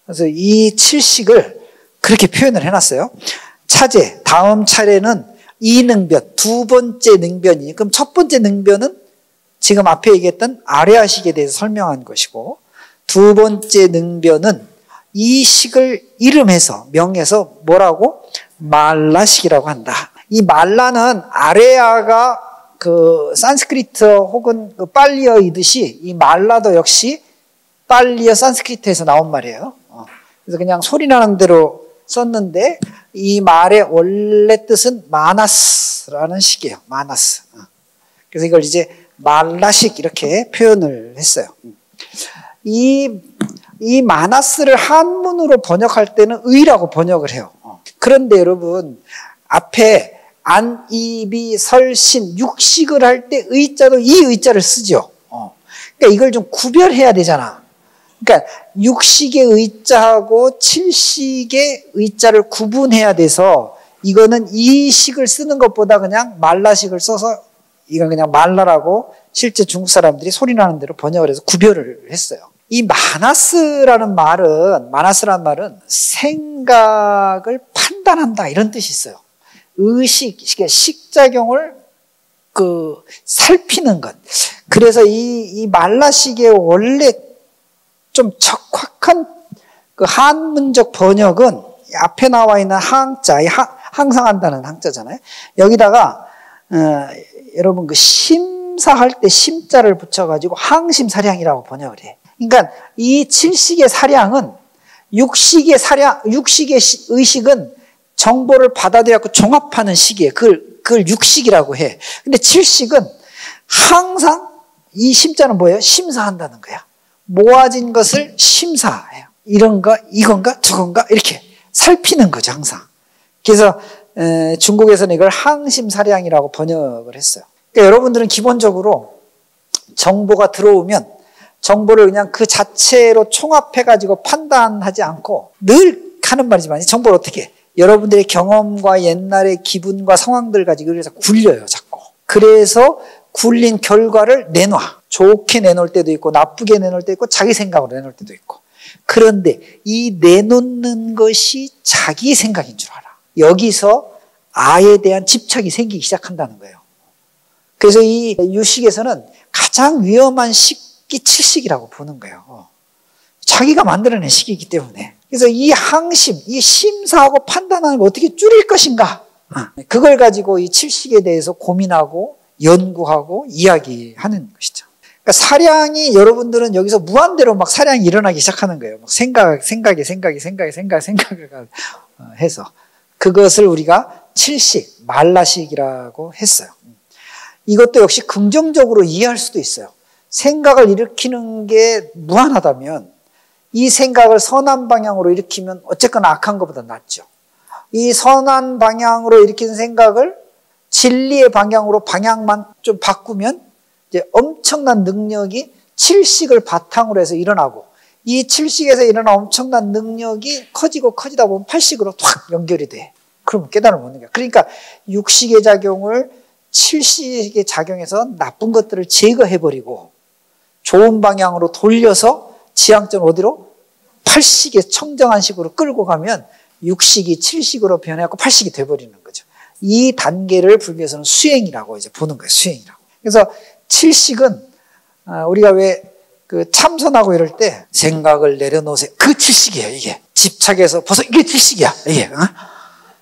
그래서 이 7식을 그렇게 표현을 해놨어요. 차제, 다음 차례는 이능변, 두 번째 능변이니 그럼 첫 번째 능변은 지금 앞에 얘기했던 아뢰아식에 대해서 설명한 것이고 두 번째 능변은 이 식을 이름해서 명해서 뭐라고? 말라식이라고 한다. 이 말라는 아레아가 그 산스크리트 혹은 그 빨리어이듯이 이 말라도 역시 빨리어 산스크리트에서 나온 말이에요. 그래서 그냥 소리나는 대로 썼는데 이 말의 원래 뜻은 마나스라는 식이에요. 마나스. 그래서 이걸 이제 말라식 이렇게 표현을 했어요. 이 마나스를 한문으로 번역할 때는 의라고 번역을 해요. 그런데 여러분 앞에 안, 이, 비, 설, 신, 육식을 할 때 의자도 이 의자를 쓰죠. 그러니까 이걸 좀 구별해야 되잖아. 그러니까 육식의 의자하고 칠식의 의자를 구분해야 돼서 이거는 이 식을 쓰는 것보다 그냥 말라식을 써서 이건 그냥 말라라고 실제 중국 사람들이 소리나는 대로 번역을 해서 구별을 했어요. 이 마나스라는 말은 생각을 판단한다 이런 뜻이 있어요. 의식, 식작용을 살피는 것. 그래서 이 말라식의 원래 좀 적확한 그 한문적 번역은 앞에 나와 있는 항자, 항상한다는 항자잖아요. 여기다가 여러분 그 심사할 때 심자를 붙여가지고 항심사량이라고 번역을 해. 그러니까 이 칠식의 사량은 육식의 의식은 정보를 받아들여서 종합하는 식이에요. 그걸 육식이라고 해. 근데 칠식은 항상 이 심자는 뭐예요? 심사한다는 거야. 모아진 것을 심사해요. 이런가, 이건가, 저건가 이렇게 살피는 거죠, 항상. 그래서 중국에서는 이걸 항심사량이라고 번역을 했어요. 그러니까 여러분들은 기본적으로 정보가 들어오면 정보를 그냥 그 자체로 총합해가지고 판단하지 않고 늘 하는 말이지만 정보를 어떻게 해? 여러분들의 경험과 옛날의 기분과 상황들 가지고 그래서 굴려요, 자꾸. 그래서 굴린 결과를 내놔. 좋게 내놓을 때도 있고 나쁘게 내놓을 때도 있고 자기 생각으로 내놓을 때도 있고. 그런데 이 내놓는 것이 자기 생각인 줄 알아. 여기서 아에 대한 집착이 생기기 시작한다는 거예요. 그래서 이 유식에서는 가장 위험한 시기 7식이라고 보는 거예요. 자기가 만들어낸 시기이기 때문에. 그래서 이 항심, 이 심사하고 판단하는 걸 어떻게 줄일 것인가. 그걸 가지고 이 7식에 대해서 고민하고 연구하고 이야기하는 것이죠. 그러니까 사량이 여러분들은 여기서 무한대로 막 사량이 일어나기 시작하는 거예요. 막 생각에 해서. 그것을 우리가 7식, 말라식이라고 했어요. 이것도 역시 긍정적으로 이해할 수도 있어요. 생각을 일으키는 게 무한하다면 이 생각을 선한 방향으로 일으키면 어쨌거나 악한 것보다 낫죠. 이 선한 방향으로 일으키는 생각을 진리의 방향으로 방향만 좀 바꾸면 이제 엄청난 능력이 7식을 바탕으로 해서 일어나고 이 7식에서 일어난 엄청난 능력이 커지고 커지다 보면 8식으로 확 연결이 돼. 그러면 깨달음을 얻는 거야. 그러니까 6식의 작용을 7식의 작용해서 나쁜 것들을 제거해버리고 좋은 방향으로 돌려서 지향점 어디로? 8식의 청정한 식으로 끌고 가면 6식이 7식으로 변해갖고 8식이 돼버리는 거죠. 이 단계를 불교에서는 수행이라고 이제 보는 거예요. 수행이라고. 그래서 7식은 우리가 왜 그 참선하고 이럴 때 생각을 내려놓으세요. 그 7식이에요. 이게 집착해서 벗어 이게 7식이야. 이게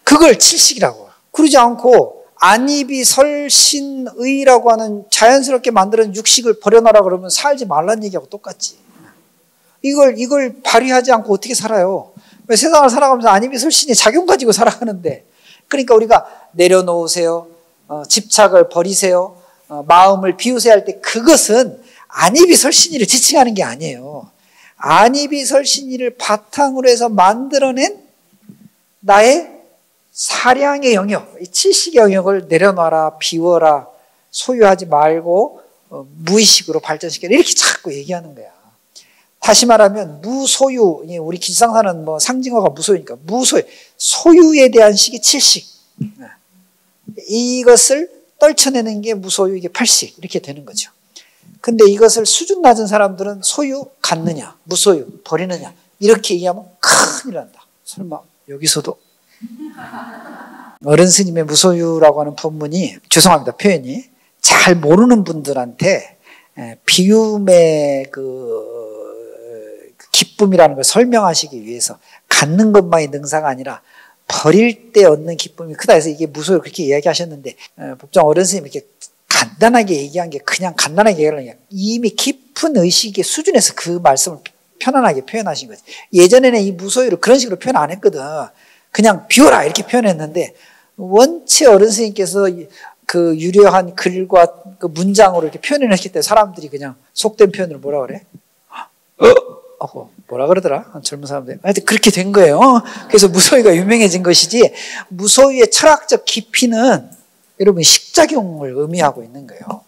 그걸 7식이라고. 그러지 않고 안입이 설신의라고 하는 자연스럽게 만드는 6식을 버려놔라 그러면 살지 말란 얘기하고 똑같지. 이걸 발휘하지 않고 어떻게 살아요? 왜 세상을 살아가면서 안입이 설신이 작용 가지고 살아가는데. 그러니까 우리가 내려놓으세요. 집착을 버리세요. 마음을 비우세요 할 때 그것은 안입이 설신이를 지칭하는 게 아니에요. 안입이 설신이를 바탕으로 해서 만들어낸 나의 사량의 영역, 이 7식의 영역을 내려놔라, 비워라, 소유하지 말고 무의식으로 발전시켜라 이렇게 자꾸 얘기하는 거야. 다시 말하면 무소유, 우리 기상사는 뭐 상징어가 무소유니까 무소유, 소유에 대한 식이 7식. 이것을 떨쳐내는 게 무소유, 이게 8식 이렇게 되는 거죠. 근데 이것을 수준 낮은 사람들은 소유 갖느냐, 무소유 버리느냐 이렇게 얘기하면 큰일 난다. 설마 여기서도 어른 스님의 무소유라고 하는 법문이 죄송합니다 표현이 잘 모르는 분들한테 비움의 그 기쁨이라는 걸 설명하시기 위해서 갖는 것만이 능사가 아니라 버릴 때 얻는 기쁨이 크다 해서 이게 무소유 그렇게 이야기하셨는데 법정 어른 스님이 이렇게 간단하게 얘기한 게 그냥 간단하게 얘기하는 게 이미 깊은 의식의 수준에서 그 말씀을 편안하게 표현하신 거지. 예전에는 이 무소유를 그런 식으로 표현 안 했거든. 그냥 비워라 이렇게 표현했는데 원체 어른 스님께서 그 유려한 글과 그 문장으로 이렇게 표현을 했기 때문에 사람들이 그냥 속된 표현으로 뭐라 그래? 뭐라 그러더라? 젊은 사람들. 하여튼 그렇게 된 거예요. 그래서 무소유가 유명해진 것이지 무소유의 철학적 깊이는 여러분 식작용을 의미하고 있는 거예요.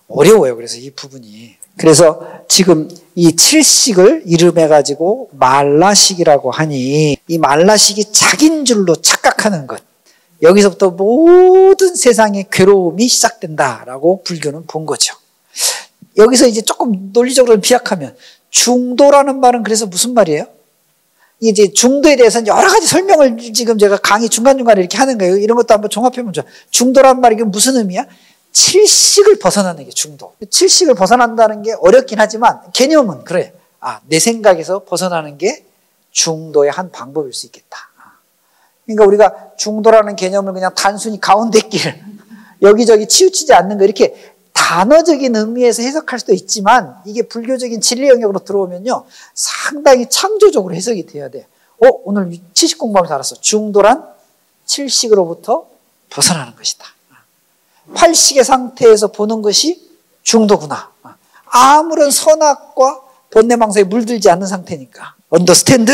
어려워요. 그래서 이 부분이. 그래서 지금 이 7식을 이름해가지고 말라식이라고 하니 이 말라식이 자기인 줄로 착각하는 것. 여기서부터 모든 세상의 괴로움이 시작된다라고 불교는 본 거죠. 여기서 이제 조금 논리적으로 비약하면 중도라는 말은 그래서 무슨 말이에요? 이제 중도에 대해서는 여러 가지 설명을 지금 제가 강의 중간중간에 이렇게 하는 거예요. 이런 것도 한번 종합해보면 좋아요. 중도란 말이 이게 무슨 의미야? 7식을 벗어나는 게 중도. 7식을 벗어난다는 게 어렵긴 하지만 개념은 그래. 내 생각에서 벗어나는 게 중도의 한 방법일 수 있겠다. 그러니까 우리가 중도라는 개념을 그냥 단순히 가운데 길, 여기저기 치우치지 않는 거 이렇게 단어적인 의미에서 해석할 수도 있지만 이게 불교적인 진리 영역으로 들어오면요 상당히 창조적으로 해석이 돼야 돼. 오늘 7식 공부하면서 알았어. 중도란 7식으로부터 벗어나는 것이다. 8식의 상태에서 보는 것이 중도구나. 아무런 선악과 번뇌망상에 물들지 않는 상태니까. 언더스탠드?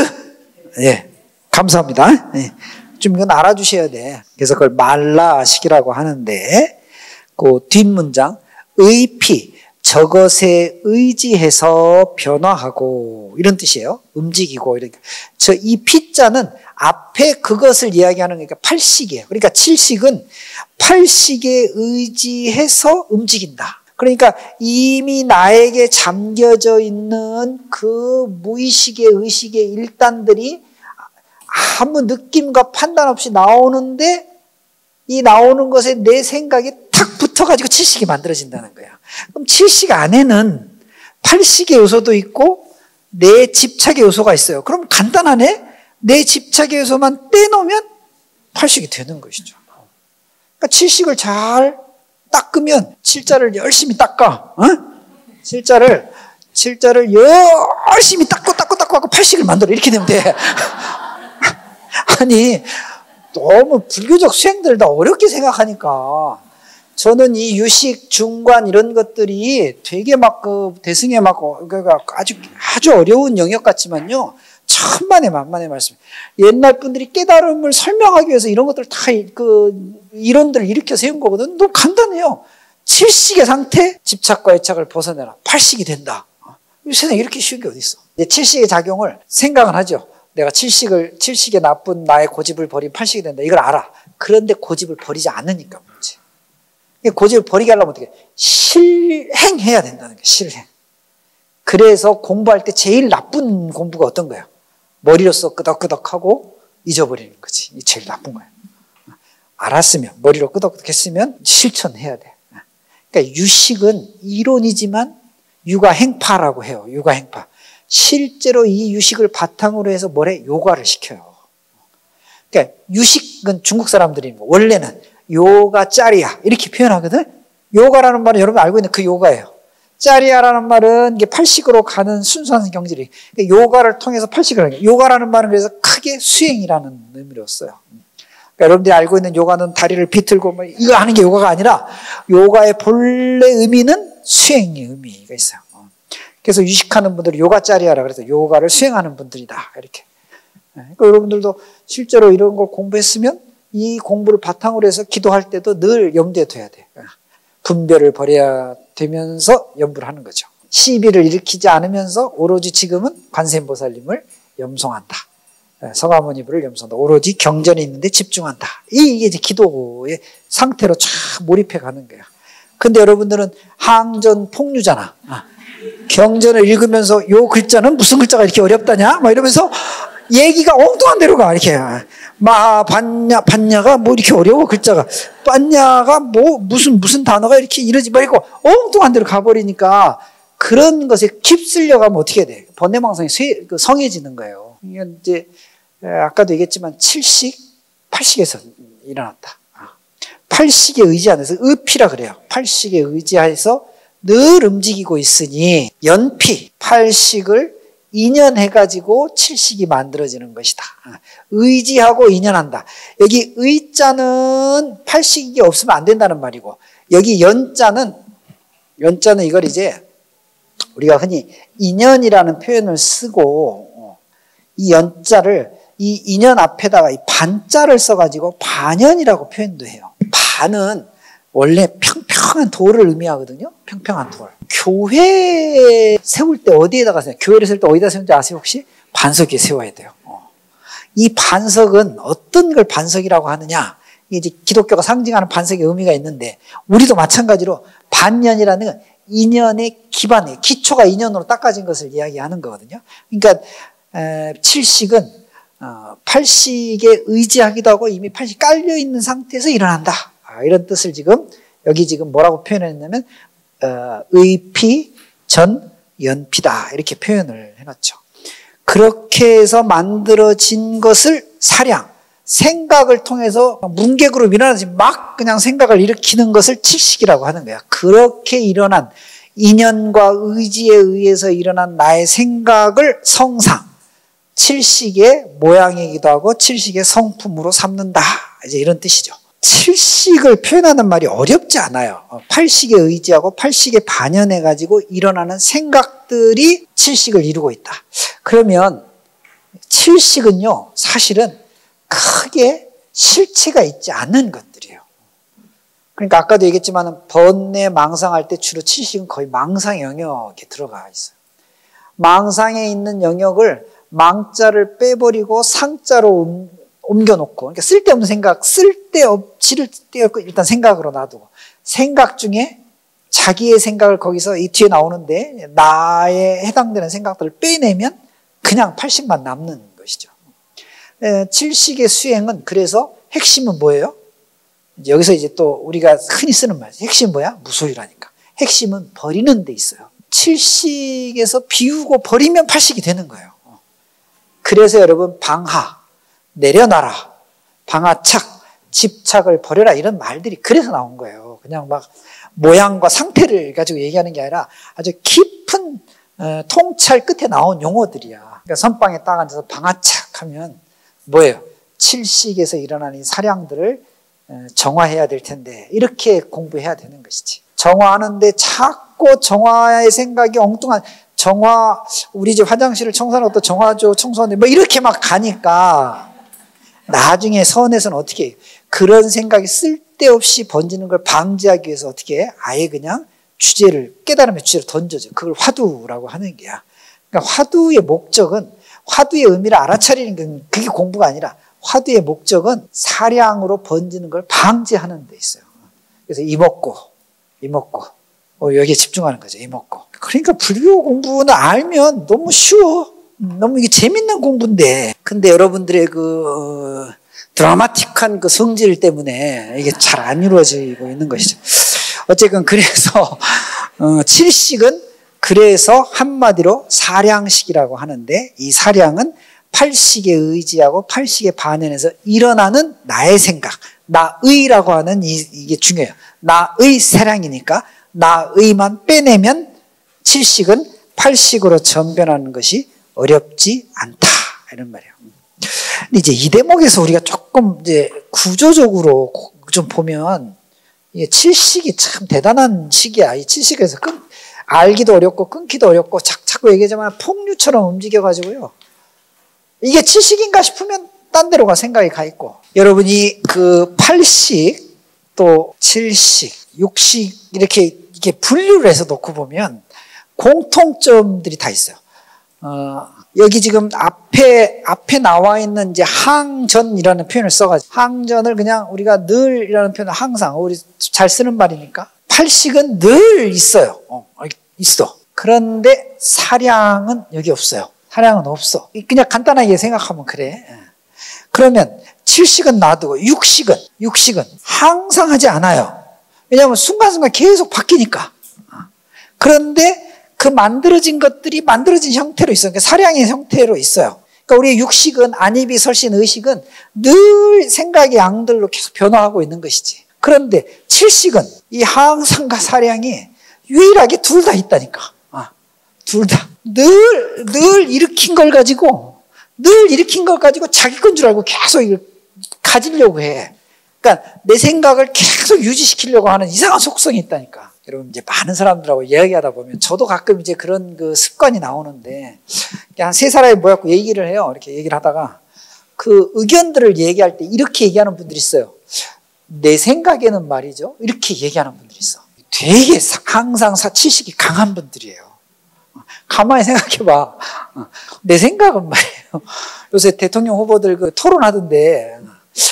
예, 감사합니다. 예. 좀 이건 알아주셔야 돼. 그래서 그걸 말라식이라고 하는데 그 뒷문장 의피 저것에 의지해서 변화하고 이런 뜻이에요. 움직이고 이렇게. 이 피자는 앞에 그것을 이야기하는 거니까 팔식이에요. 그러니까 칠식은 팔식에 의지해서 움직인다. 그러니까 이미 나에게 잠겨져 있는 그 무의식의 의식의 일단들이 아무 느낌과 판단 없이 나오는데 이 나오는 것에 내 생각이 탁 붙어가지고 칠식이 만들어진다는 거야. 그럼 칠식 안에는 팔식의 요소도 있고 내 집착의 요소가 있어요. 그럼 간단하네? 내 집착의 요소만 떼놓으면 팔식이 되는 것이죠. 그러니까 칠식을 잘 닦으면 칠자를 열심히 닦아. 칠자를 열심히 닦고 하고 팔식을 만들어. 이렇게 되면 돼. 아니 너무 불교적 수행들 다 어렵게 생각하니까 저는 이 유식, 중관 이런 것들이 되게 막 그 대승에 막 아주 어려운 영역 같지만요. 천만의 만만의 말씀. 옛날 분들이 깨달음을 설명하기 위해서 이런 것들 다 이론들을 일으켜 세운 거거든. 너무 간단해요. 칠식의 상태, 집착과 애착을 벗어내라. 팔식이 된다. 이 세상에 이렇게 쉬운 게 어디 있어? 칠식의 작용을 생각은 하죠. 내가 칠식의 나쁜 나의 고집을 버리면 팔식이 된다. 이걸 알아. 그런데 고집을 버리지 않으니까 문제. 고집을 버리게 하려면 어떻게? 실행해야 된다는 거야. 실행. 그래서 공부할 때 제일 나쁜 공부가 어떤 거야? 머리로써 끄덕끄덕하고 잊어버리는 거지. 이게 제일 나쁜 거야. 알았으면, 머리로 끄덕끄덕 했으면 실천해야 돼. 그러니까 유식은 이론이지만 육아행파라고 해요. 육아행파. 실제로 이 유식을 바탕으로 해서 뭐래? 요가를 시켜요. 그러니까 유식은 중국 사람들이 원래는 요가 짜리야 이렇게 표현하거든. 요가라는 말은 여러분 알고 있는 그 요가예요. 짜리야라는 말은 이게 팔식으로 가는 순수한 경질이. 그러니까 요가를 통해서 팔식을 하는 거예요. 요가라는 말은 그래서 크게 수행이라는 의미로 써요. 그러니까 여러분들이 알고 있는 요가는 다리를 비틀고 뭐 이거 하는 게 요가가 아니라 요가의 본래 의미는 수행의 의미가 있어요. 그래서 유식하는 분들이 요가 짜리야라 그래서 요가를 수행하는 분들이다 이렇게. 그러니까 여러분들도 실제로 이런 걸 공부했으면 이 공부를 바탕으로 해서 기도할 때도 늘 염두에 둬야 돼. 분별을 버려야 되면서 염불을 하는 거죠. 시비를 일으키지 않으면서 오로지 지금은 관세음보살님을 염송한다. 서가모니 부를 염송한다. 오로지 경전이 있는데 집중한다. 이게 이제 기도의 상태로 쫙 몰입해 가는 거야. 근데 여러분들은 항전 폭류잖아. 경전을 읽으면서 요 글자는 무슨 글자가 이렇게 어렵다냐? 막 이러면서 얘기가 엉뚱한 데로 가. 이렇게. 반야가 뭐 이렇게 어려워 글자가. 반야가 뭐 무슨 단어가 이렇게 이러지 말고 엉뚱한 데로 가버리니까 그런 것에 휩쓸려 가면 어떻게 돼? 번뇌망상이 성해지는 거예요. 이게 이제 아까도 얘기했지만 칠식, 팔식에서 일어났다. 팔식에 의지하면서 의피라 그래요. 팔식에 의지해서 늘 움직이고 있으니 연피, 팔식을 인연해가지고 칠식이 만들어지는 것이다. 의지하고 인연한다. 여기 의자는 팔식이 없으면 안 된다는 말이고 여기 연자는 이걸 이제 우리가 흔히 인연이라는 표현을 쓰고 이 연자를 이 인연 앞에다가 이 반자를 써가지고 반연이라고 표현도 해요. 반은 원래 평평한 돌을 의미하거든요. 평평한 돌. 교회 세울 때 어디에다가 세워요? 교회를 세울 때 어디다 세우는지 아세요 혹시? 반석 위에 세워야 돼요. 이 반석은 어떤 걸 반석이라고 하느냐? 이게 이제 기독교가 상징하는 반석의 의미가 있는데 우리도 마찬가지로 반연이라는 건 인연의 기반이에요. 기초가 인연으로 닦아진 것을 이야기하는 거거든요. 그러니까 칠식은 팔식에 의지하기도 하고 이미 팔식 깔려있는 상태에서 일어난다. 이런 뜻을 여기 지금 뭐라고 표현했냐면 의피, 전, 연피다 이렇게 표현을 해놨죠. 그렇게 해서 만들어진 것을 사량, 생각을 통해서 문객으로 밀어내지 막 그냥 생각을 일으키는 것을 칠식이라고 하는 거야. 그렇게 일어난 인연과 의지에 의해서 일어난 나의 생각을 성상, 칠식의 모양이기도 하고 칠식의 성품으로 삼는다. 이제 이런 뜻이죠. 칠식을 표현하는 말이 어렵지 않아요. 팔식에 의지하고 팔식에 반연해가지고 일어나는 생각들이 칠식을 이루고 있다. 그러면 칠식은요, 사실은 크게 실체가 있지 않는 것들이에요. 그러니까 아까도 얘기했지만 번뇌 망상할 때 주로 칠식은 거의 망상 영역에 들어가 있어요. 망상에 있는 영역을 망자를 빼버리고 상자로 옮겨놓고, 그러니까 쓸데없는 생각, 쓸데없지를 일단 생각으로 놔두고, 생각 중에 자기의 생각을 거기서 이 뒤에 나오는데 나에 해당되는 생각들을 빼내면 그냥 80만 남는 것이죠. 칠식의 수행은 그래서 핵심은 뭐예요? 여기서 이제 또 우리가 흔히 쓰는 말이죠. 핵심은 뭐야? 무소유라니까. 핵심은 버리는 데 있어요. 칠식에서 비우고 버리면 팔식이 되는 거예요. 그래서 여러분 방하, 내려놔라, 방하착, 집착을 버려라 이런 말들이 그래서 나온 거예요. 그냥 막 모양과 상태를 가지고 얘기하는 게 아니라 아주 깊은 통찰 끝에 나온 용어들이야. 그러니까 선방에 딱 앉아서 방하착 하면 뭐예요? 칠식에서 일어나는 사량들을 정화해야 될 텐데 이렇게 공부해야 되는 것이지. 정화하는데 자꾸 정화의 생각이 엉뚱한 정화, 우리 집 화장실을 청소하는 것도 정화조 청소하는데 뭐 이렇게 막 가니까 나중에 서원에서는 어떻게 해요? 그런 생각이 쓸데없이 번지는 걸 방지하기 위해서 어떻게 해? 아예 그냥 주제를, 깨달음의 주제를 던져줘. 그걸 화두라고 하는 게야. 그러니까 화두의 목적은, 화두의 의미를 알아차리는 건 그게 공부가 아니라 화두의 목적은 사량으로 번지는 걸 방지하는 데 있어요. 그래서 이먹고 여기에 집중하는 거죠. 이먹고. 그러니까 불교 공부는 알면 너무 쉬워. 너무 이게 재밌는 공부인데. 근데 여러분들의 그 드라마틱한 그 성질 때문에 이게 잘 안 이루어지고 있는 것이죠. 어쨌든 그래서 칠식은 그래서 한마디로 사량식이라고 하는데 이 사량은 팔식에 의지하고 팔식에 반연해서 일어나는 나의 생각, 나의라고 하는 이게 중요해요. 나의 사량이니까 나의만 빼내면 칠식은 팔식으로 전변하는 것이 어렵지 않다 이런 말이에요. 근데 이제 이 대목에서 우리가 조금 이제 구조적으로 좀 보면 이게 칠식이 참 대단한 식이야. 이 칠식에서 알기도 어렵고 끊기도 어렵고 자꾸 얘기하지만 폭류처럼 움직여가지고요. 이게 칠식인가 싶으면 딴 데로 생각이 가 있고. 여러분이 그 팔식 또 칠식, 육식 이렇게 분류를 해서 놓고 보면 공통점들이 다 있어요. 여기 지금 앞에 나와 있는 이제 항전이라는 표현을 써가지고 항전을 그냥 우리가 늘이라는 표현을 항상 우리 잘 쓰는 말이니까 팔식은 늘 있어요. 있어. 그런데 사량은 여기 없어요. 사량은 없어. 그냥 간단하게 생각하면 그래. 그러면 칠식은 놔두고 육식은 항상 하지 않아요. 왜냐하면 순간순간 계속 바뀌니까. 그런데 그 만들어진 것들이 만들어진 형태로 있어요. 그러니까 사량의 형태로 있어요. 그러니까 우리의 육식은 안입이 설신 의식은 늘 생각의 양들로 계속 변화하고 있는 것이지. 그런데 칠식은 이 항상과 사량이 유일하게 둘 다 있다니까. 둘 다. 늘 일으킨 걸 가지고 자기 건 줄 알고 계속 이걸 가지려고 해. 그러니까 내 생각을 계속 유지시키려고 하는 이상한 속성이 있다니까. 여러분 이제 많은 사람들하고 이야기하다 보면 저도 가끔 이제 그런 그 습관이 나오는데 한 세 사람이 모여갖고 얘기를 해요. 이렇게 얘기를 하다가 그 의견들을 얘기할 때 이렇게 얘기하는 분들이 있어요. 내 생각에는 말이죠. 이렇게 얘기하는 분들이 있어. 되게 항상 칠식이 강한 분들이에요. 가만히 생각해봐. 내 생각은 말이에요. 요새 대통령 후보들 그 토론하던데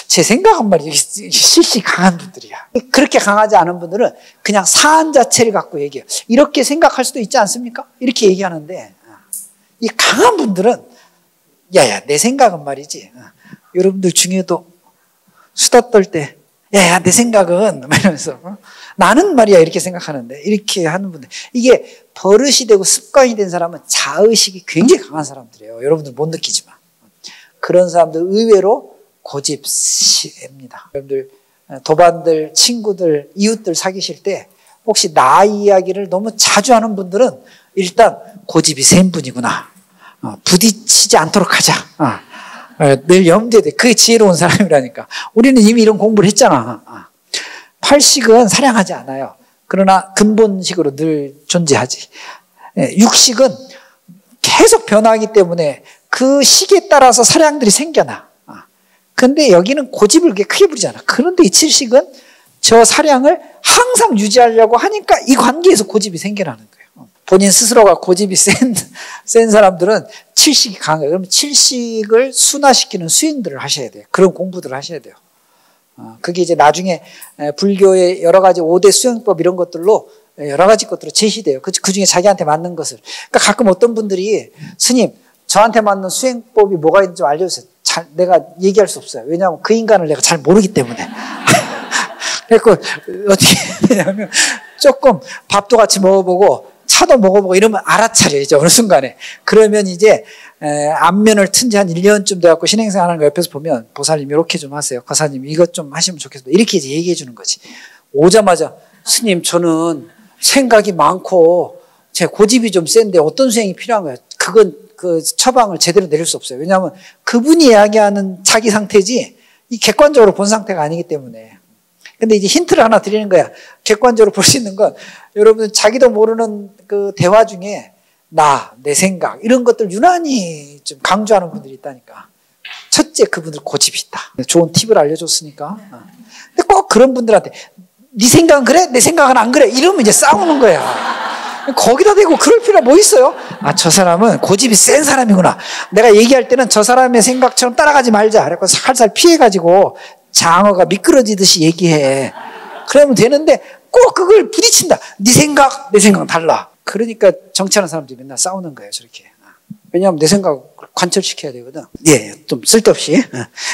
제 생각은 말이에요. 실시 강한 분들이야. 그렇게 강하지 않은 분들은 그냥 사안 자체를 갖고 얘기해요. 이렇게 생각할 수도 있지 않습니까? 이렇게 얘기하는데 이 강한 분들은 야야 내 생각은 말이지. 여러분들 중에도 수다 떨 때 야야 내 생각은 이러면서 나는 말이야 이렇게 생각하는데 이렇게 하는 분들 이게 버릇이 되고 습관이 된 사람은 자의식이 굉장히 강한 사람들이에요. 여러분들 못 느끼지만 그런 사람들 의외로 고집세입니다. 여러분들 도반들, 친구들, 이웃들 사귀실 때 혹시 나 이야기를 너무 자주 하는 분들은 일단 고집이 센 분이구나. 부딪히지 않도록 하자. 늘 염두에 돼. 그게 지혜로운 사람이라니까. 우리는 이미 이런 공부를 했잖아. 팔식은 사량하지 않아요. 그러나 근본식으로 늘 존재하지. 육식은 계속 변화하기 때문에 그 시기에 따라서 사량들이 생겨나. 근데 여기는 고집을 그렇게 크게 부리잖아. 그런데 이 칠식은 저 사량을 항상 유지하려고 하니까 이 관계에서 고집이 생겨나는 거예요. 본인 스스로가 고집이 센 사람들은 칠식이 강해요. 그러면 칠식을 순화시키는 수행들을 하셔야 돼요. 그런 공부들을 하셔야 돼요. 그게 이제 나중에 불교의 여러 가지 5대 수행법 이런 것들로 여러 가지 것들로 제시돼요. 그 중에 자기한테 맞는 것을. 그러니까 가끔 어떤 분들이 스님, 저한테 맞는 수행법이 뭐가 있는지 좀 알려주세요. 내가 얘기할 수 없어요. 왜냐하면 그 인간을 내가 잘 모르기 때문에. 그래서 어떻게 하냐면 조금 밥도 같이 먹어보고 차도 먹어보고 이러면 알아차려요. 이제 어느 순간에. 그러면 이제 안면을 튼 지 한 1년쯤 돼갖고 신행생 하는 거 옆에서 보면 보살님 이렇게 좀 하세요. 과사님 이것 좀 하시면 좋겠습니다. 이렇게 이제 얘기해 주는 거지. 오자마자 스님 저는 생각이 많고 제 고집이 좀 센데 어떤 수행이 필요한 거예요. 그건 그 처방을 제대로 내릴 수 없어요. 왜냐하면 그분이 이야기하는 자기 상태지 이 객관적으로 본 상태가 아니기 때문에. 근데 이제 힌트를 하나 드리는 거야. 객관적으로 볼 수 있는 건 여러분 자기도 모르는 그 대화 중에 나, 내 생각 이런 것들 유난히 좀 강조하는 분들이 있다니까. 첫째 그분들 고집이 있다. 좋은 팁을 알려줬으니까. 근데 꼭 그런 분들한테 네 생각은 그래? 내 생각은 안 그래? 이러면 이제 싸우는 거야. 거기다 대고 그럴 필요가 뭐 있어요? 아, 저 사람은 고집이 센 사람이구나. 내가 얘기할 때는 저 사람의 생각처럼 따라가지 말자. 그래서 살살 피해가지고 장어가 미끄러지듯이 얘기해. 그러면 되는데 꼭 그걸 부딪힌다. 네 생각, 내 생각은 달라. 그러니까 정치하는 사람들이 맨날 싸우는 거예요. 저렇게. 왜냐하면 내 생각을 관철시켜야 되거든. 예, 좀 쓸데없이.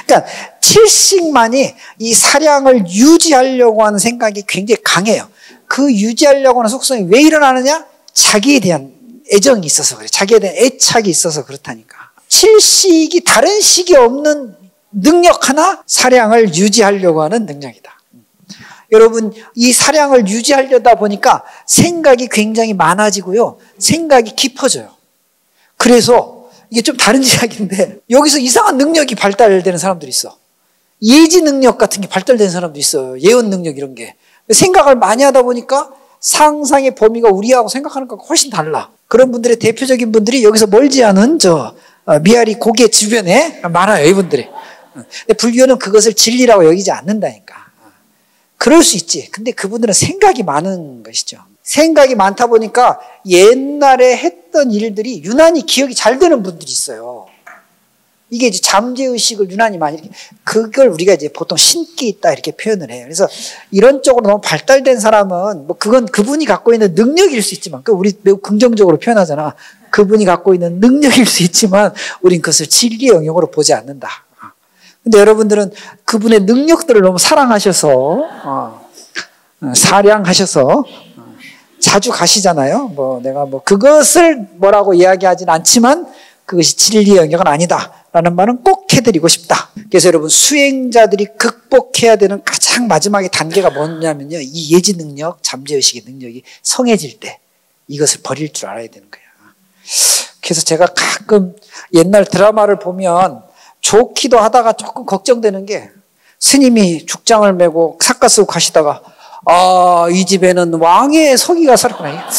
그러니까 칠식만이 이 사량을 유지하려고 하는 생각이 굉장히 강해요. 그 유지하려고 하는 속성이 왜 일어나느냐? 자기에 대한 애정이 있어서 그래. 자기에 대한 애착이 있어서 그렇다니까. 칠식이 다른 식이 없는 능력 하나, 사량을 유지하려고 하는 능력이다. 여러분, 이 사량을 유지하려다 보니까 생각이 굉장히 많아지고요. 생각이 깊어져요. 그래서 이게 좀 다른 이야기인데 여기서 이상한 능력이 발달되는 사람들이 있어. 예지 능력 같은 게 발달되는 사람도 있어요. 예언 능력 이런 게. 생각을 많이 하다 보니까 상상의 범위가 우리하고 생각하는 것과 훨씬 달라. 그런 분들의 대표적인 분들이 여기서 멀지 않은 미아리 고개 주변에 많아요. 이분들이. 근데 불교는 그것을 진리라고 여기지 않는다니까. 그럴 수 있지. 근데 그분들은 생각이 많은 것이죠. 생각이 많다 보니까 옛날에 했던 일들이 유난히 기억이 잘 되는 분들이 있어요. 이게 이제 잠재의식을 유난히 많이 이렇게, 그걸 우리가 이제 보통 신기 있다 이렇게 표현을 해요. 그래서 이런 쪽으로 너무 발달된 사람은 뭐 그건 그분이 갖고 있는 능력일 수 있지만, 그 우리 매우 긍정적으로 표현하잖아. 그분이 갖고 있는 능력일 수 있지만 우린 그것을 진리의 영역으로 보지 않는다. 근데 여러분들은 그분의 능력들을 너무 사랑하셔서 사량하셔서 자주 가시잖아요. 뭐 내가 뭐 그것을 뭐라고 이야기하진 않지만 그것이 진리의 영역은 아니다라는 말은 꼭 해드리고 싶다. 그래서 여러분 수행자들이 극복해야 되는 가장 마지막의 단계가 뭐냐면요, 이 예지 능력, 잠재의식의 능력이 성해질 때 이것을 버릴 줄 알아야 되는 거예요. 그래서 제가 가끔 옛날 드라마를 보면 좋기도 하다가 조금 걱정되는 게, 스님이 죽장을 메고 삿갓 쓰고 가시다가 이 집에는 왕의 서기가 살았구나.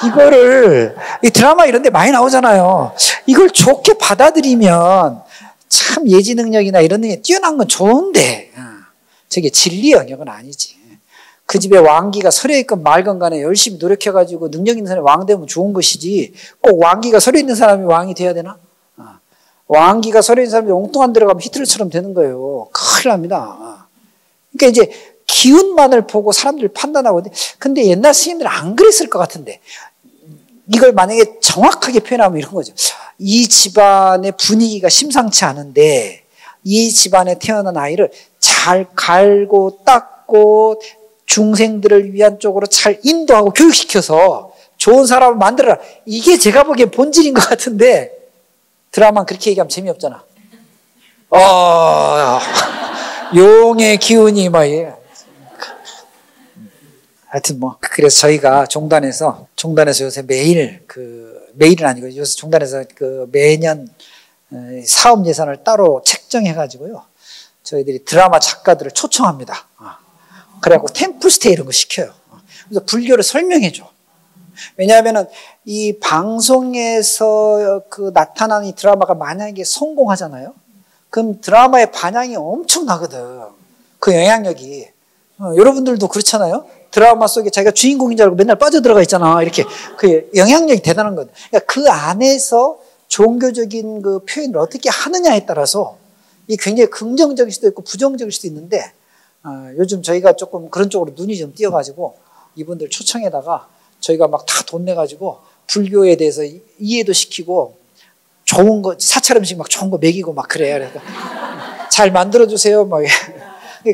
이거를 이 드라마 이런 데 많이 나오잖아요. 이걸 좋게 받아들이면 참 예지 능력이나 이런 능력이 뛰어난 건 좋은데 저게 진리 영역은 아니지. 그 집에 왕기가 서려있건 말건 간에 열심히 노력해가지고 능력 있는 사람이 왕 되면 좋은 것이지, 꼭 왕기가 서려있는 사람이 왕이 돼야 되나? 왕기가 서려있는 사람이 엉뚱한 데로 가면 히틀러처럼 되는 거예요. 큰일 납니다. 그러니까 이제 기운만을 보고 사람들을 판단하고, 근데 옛날 스님들은 안 그랬을 것 같은데, 이걸 만약에 정확하게 표현하면 이런 거죠. 이 집안의 분위기가 심상치 않은데 이 집안에 태어난 아이를 잘 갈고 닦고 중생들을 위한 쪽으로 잘 인도하고 교육시켜서 좋은 사람을 만들어라. 이게 제가 보기엔 본질인 것 같은데, 드라마는 그렇게 얘기하면 재미없잖아. 용의 기운이 막 하여튼 뭐 그래서 저희가 종단에서 요새 매일은 아니고 요새 종단에서 매년 사업 예산을 따로 책정해가지고요, 저희들이 드라마 작가들을 초청합니다. 그래갖고 템플스테이 이런 거 시켜요. 그래서 불교를 설명해줘. 왜냐하면은 이 방송에서 나타나는 이 드라마가 만약에 성공하잖아요. 그럼 드라마의 반향이 엄청나거든. 그 영향력이. 여러분들도 그렇잖아요. 드라마 속에 자기가 주인공인 줄 알고 맨날 빠져들어가 있잖아. 이렇게 그 영향력이 대단한 거예요. 그러니까 그 안에서 종교적인 그 표현을 어떻게 하느냐에 따라서 이 굉장히 긍정적일 수도 있고 부정적일 수도 있는데 요즘 저희가 조금 그런 쪽으로 눈이 좀 띄어가지고 이분들 초청에다가 저희가 막 다 돈 내가지고 불교에 대해서 이해도 시키고 좋은 거 사찰 음식 막 좋은 거 먹이고 막 그래요. 그래서 잘 만들어주세요. 막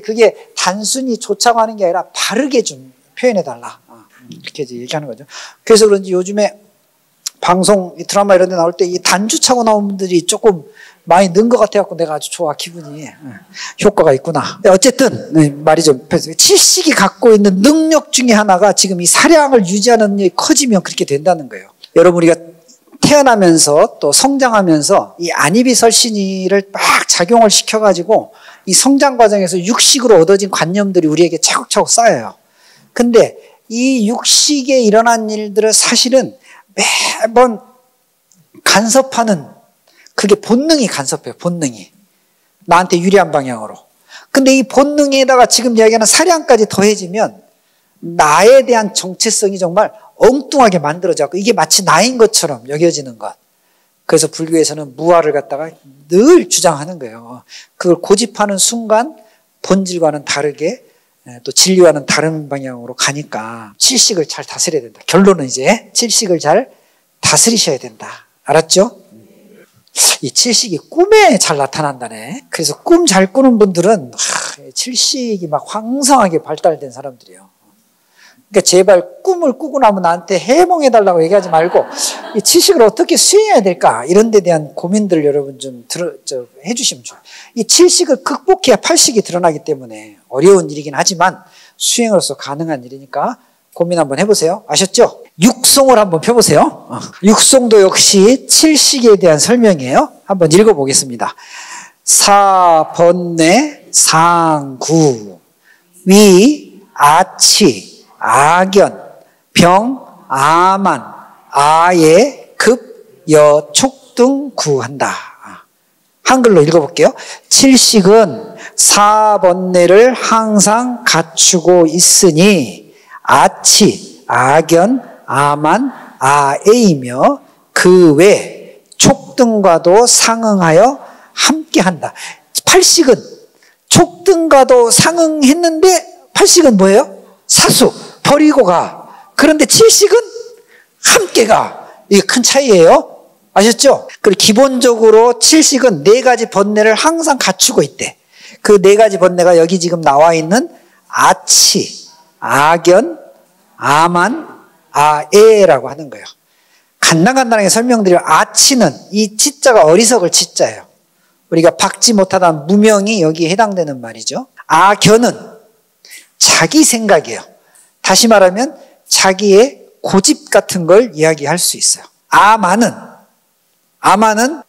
그게 단순히 좋자고 하는 게 아니라 바르게 좀 표현해달라. 이렇게 이제 얘기하는 거죠. 그래서 그런지 요즘에 방송, 드라마 이런 데 나올 때 이 단주 차고 나온 분들이 조금 많이 는 것 같아갖고 내가 아주 좋아, 기분이. 효과가 있구나. 어쨌든, 말이 좀, 칠식이 갖고 있는 능력 중에 하나가 지금 이 사량을 유지하는 능력이 커지면 그렇게 된다는 거예요. 여러분, 우리가 태어나면서 또 성장하면서 이 안이비설신이를 막 작용을 시켜가지고 이 성장 과정에서 육식으로 얻어진 관념들이 우리에게 차곡차곡 쌓여요. 근데 이 육식에 일어난 일들을 사실은 매번 간섭하는 그게 본능이 간섭해요. 본능이. 나한테 유리한 방향으로. 근데 이 본능에다가 지금 이야기하는 사량까지 더해지면 나에 대한 정체성이 정말 엉뚱하게 만들어져서 이게 마치 나인 것처럼 여겨지는 것. 그래서 불교에서는 무아를 갖다가 늘 주장하는 거예요. 그걸 고집하는 순간 본질과는 다르게 또 진리와는 다른 방향으로 가니까 칠식을 잘 다스려야 된다. 결론은 이제 칠식을 잘 다스리셔야 된다. 알았죠? 이 칠식이 꿈에 잘 나타난다네. 그래서 꿈 잘 꾸는 분들은 칠식이 막 황성하게 발달된 사람들이에요. 그러니까 제발 꿈을 꾸고 나면 나한테 해몽해달라고 얘기하지 말고 이 칠식을 어떻게 수행해야 될까 이런 데 대한 고민들 여러분 좀 해주시면 좋아요. 이 칠식을 극복해야 팔식이 드러나기 때문에 어려운 일이긴 하지만 수행으로서 가능한 일이니까 고민 한번 해보세요. 아셨죠? 육송을 한번 펴보세요. 육송도 역시 칠식에 대한 설명이에요. 한번 읽어보겠습니다. 사번뇌 상구 위 아치 악연 병 아만 아예 급 여 촉 등 구한다. 한글로 읽어볼게요. 칠식은 사번뇌를 항상 갖추고 있으니 아치 악연 아만 아에이며 그 외 촉등과도 상응하여 함께한다. 팔식은 촉등과도 상응했는데 팔식은 뭐예요? 사수 버리고 가. 그런데 칠식은 함께 가. 이게 큰 차이예요. 아셨죠? 그리고 기본적으로 칠식은 네 가지 번뇌를 항상 갖추고 있대. 그 네 가지 번뇌가 여기 지금 나와 있는 아치, 악연, 아만, 아에라고 하는 거예요. 간단하게 설명드리면 아치는 이 치자가 어리석을 치자예요. 우리가 박지 못하다는 무명이 여기에 해당되는 말이죠. 악연은 자기 생각이에요. 다시 말하면 자기의 고집 같은 걸 이야기할 수 있어요. 아만은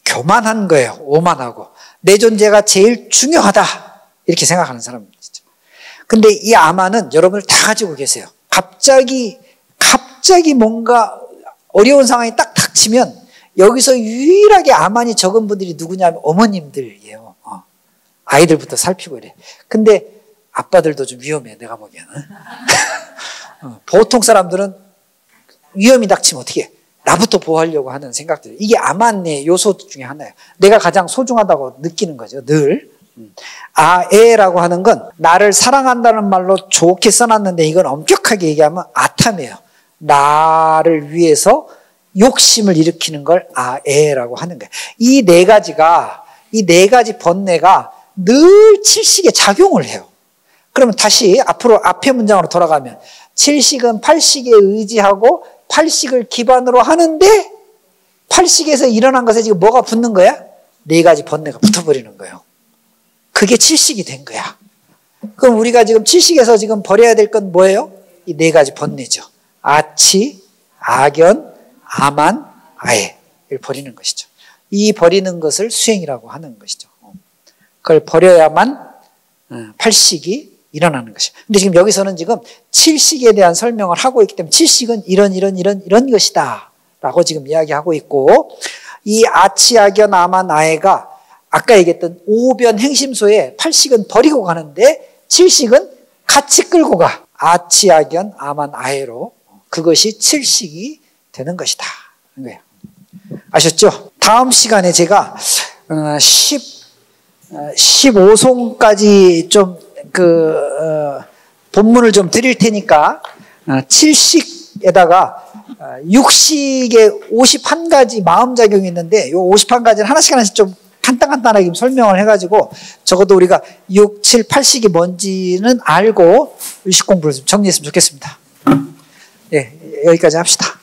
교만한 거예요. 오만하고 내 존재가 제일 중요하다 이렇게 생각하는 사람이죠. 근데 이 아만은 여러분을 다 가지고 계세요. 갑자기 뭔가 어려운 상황이 딱 닥치면 여기서 유일하게 아만이 적은 분들이 누구냐면 어머님들이에요. 아이들부터 살피고 이래. 근데 아빠들도 좀 위험해 내가 보기에는. 보통 사람들은 위험이 닥치면 어떻게 해? 나부터 보호하려고 하는 생각들. 이게 아만의 요소 중에 하나예요. 내가 가장 소중하다고 느끼는 거죠. 늘. 아에라고 하는 건 나를 사랑한다는 말로 좋게 써놨는데 이건 엄격하게 얘기하면 아탐이에요. 나를 위해서 욕심을 일으키는 걸 아에라고 하는 거예요. 이 네 가지 번뇌가 늘 칠식에 작용을 해요. 그러면 다시 앞으로 앞에 문장으로 돌아가면 칠식은 팔식에 의지하고 팔식을 기반으로 하는데 팔식에서 일어난 것에 지금 뭐가 붙는 거야? 네 가지 번뇌가 붙어버리는 거예요. 그게 칠식이 된 거야. 그럼 우리가 지금 칠식에서 지금 버려야 될 건 뭐예요? 이 네 가지 번뇌죠. 아치, 악연, 아만, 아에를 버리는 것이죠. 이 버리는 것을 수행이라고 하는 것이죠. 그걸 버려야만 팔식이 일어나는 것이에요. 근데 지금 여기서는 지금 칠식에 대한 설명을 하고 있기 때문에 칠식은 이런 것이다 라고 지금 이야기하고 있고 이 아치, 악연, 아만, 아에가 아까 얘기했던 오변 행심소에 팔식은 버리고 가는데 칠식은 같이 끌고 가. 아치아견 아만 아해로 그것이 칠식이 되는 것이다. 거예요. 아셨죠? 다음 시간에 제가 15송까지 좀 본문을 좀 드릴 테니까 7식에다가 6식에 51가지 마음작용이 있는데 이 51가지는 하나씩 좀 간단하게 설명을 해가지고 적어도 우리가 6, 7, 8식이 뭔지는 알고 의식 공부를 좀 정리했으면 좋겠습니다. 예, 여기까지 합시다.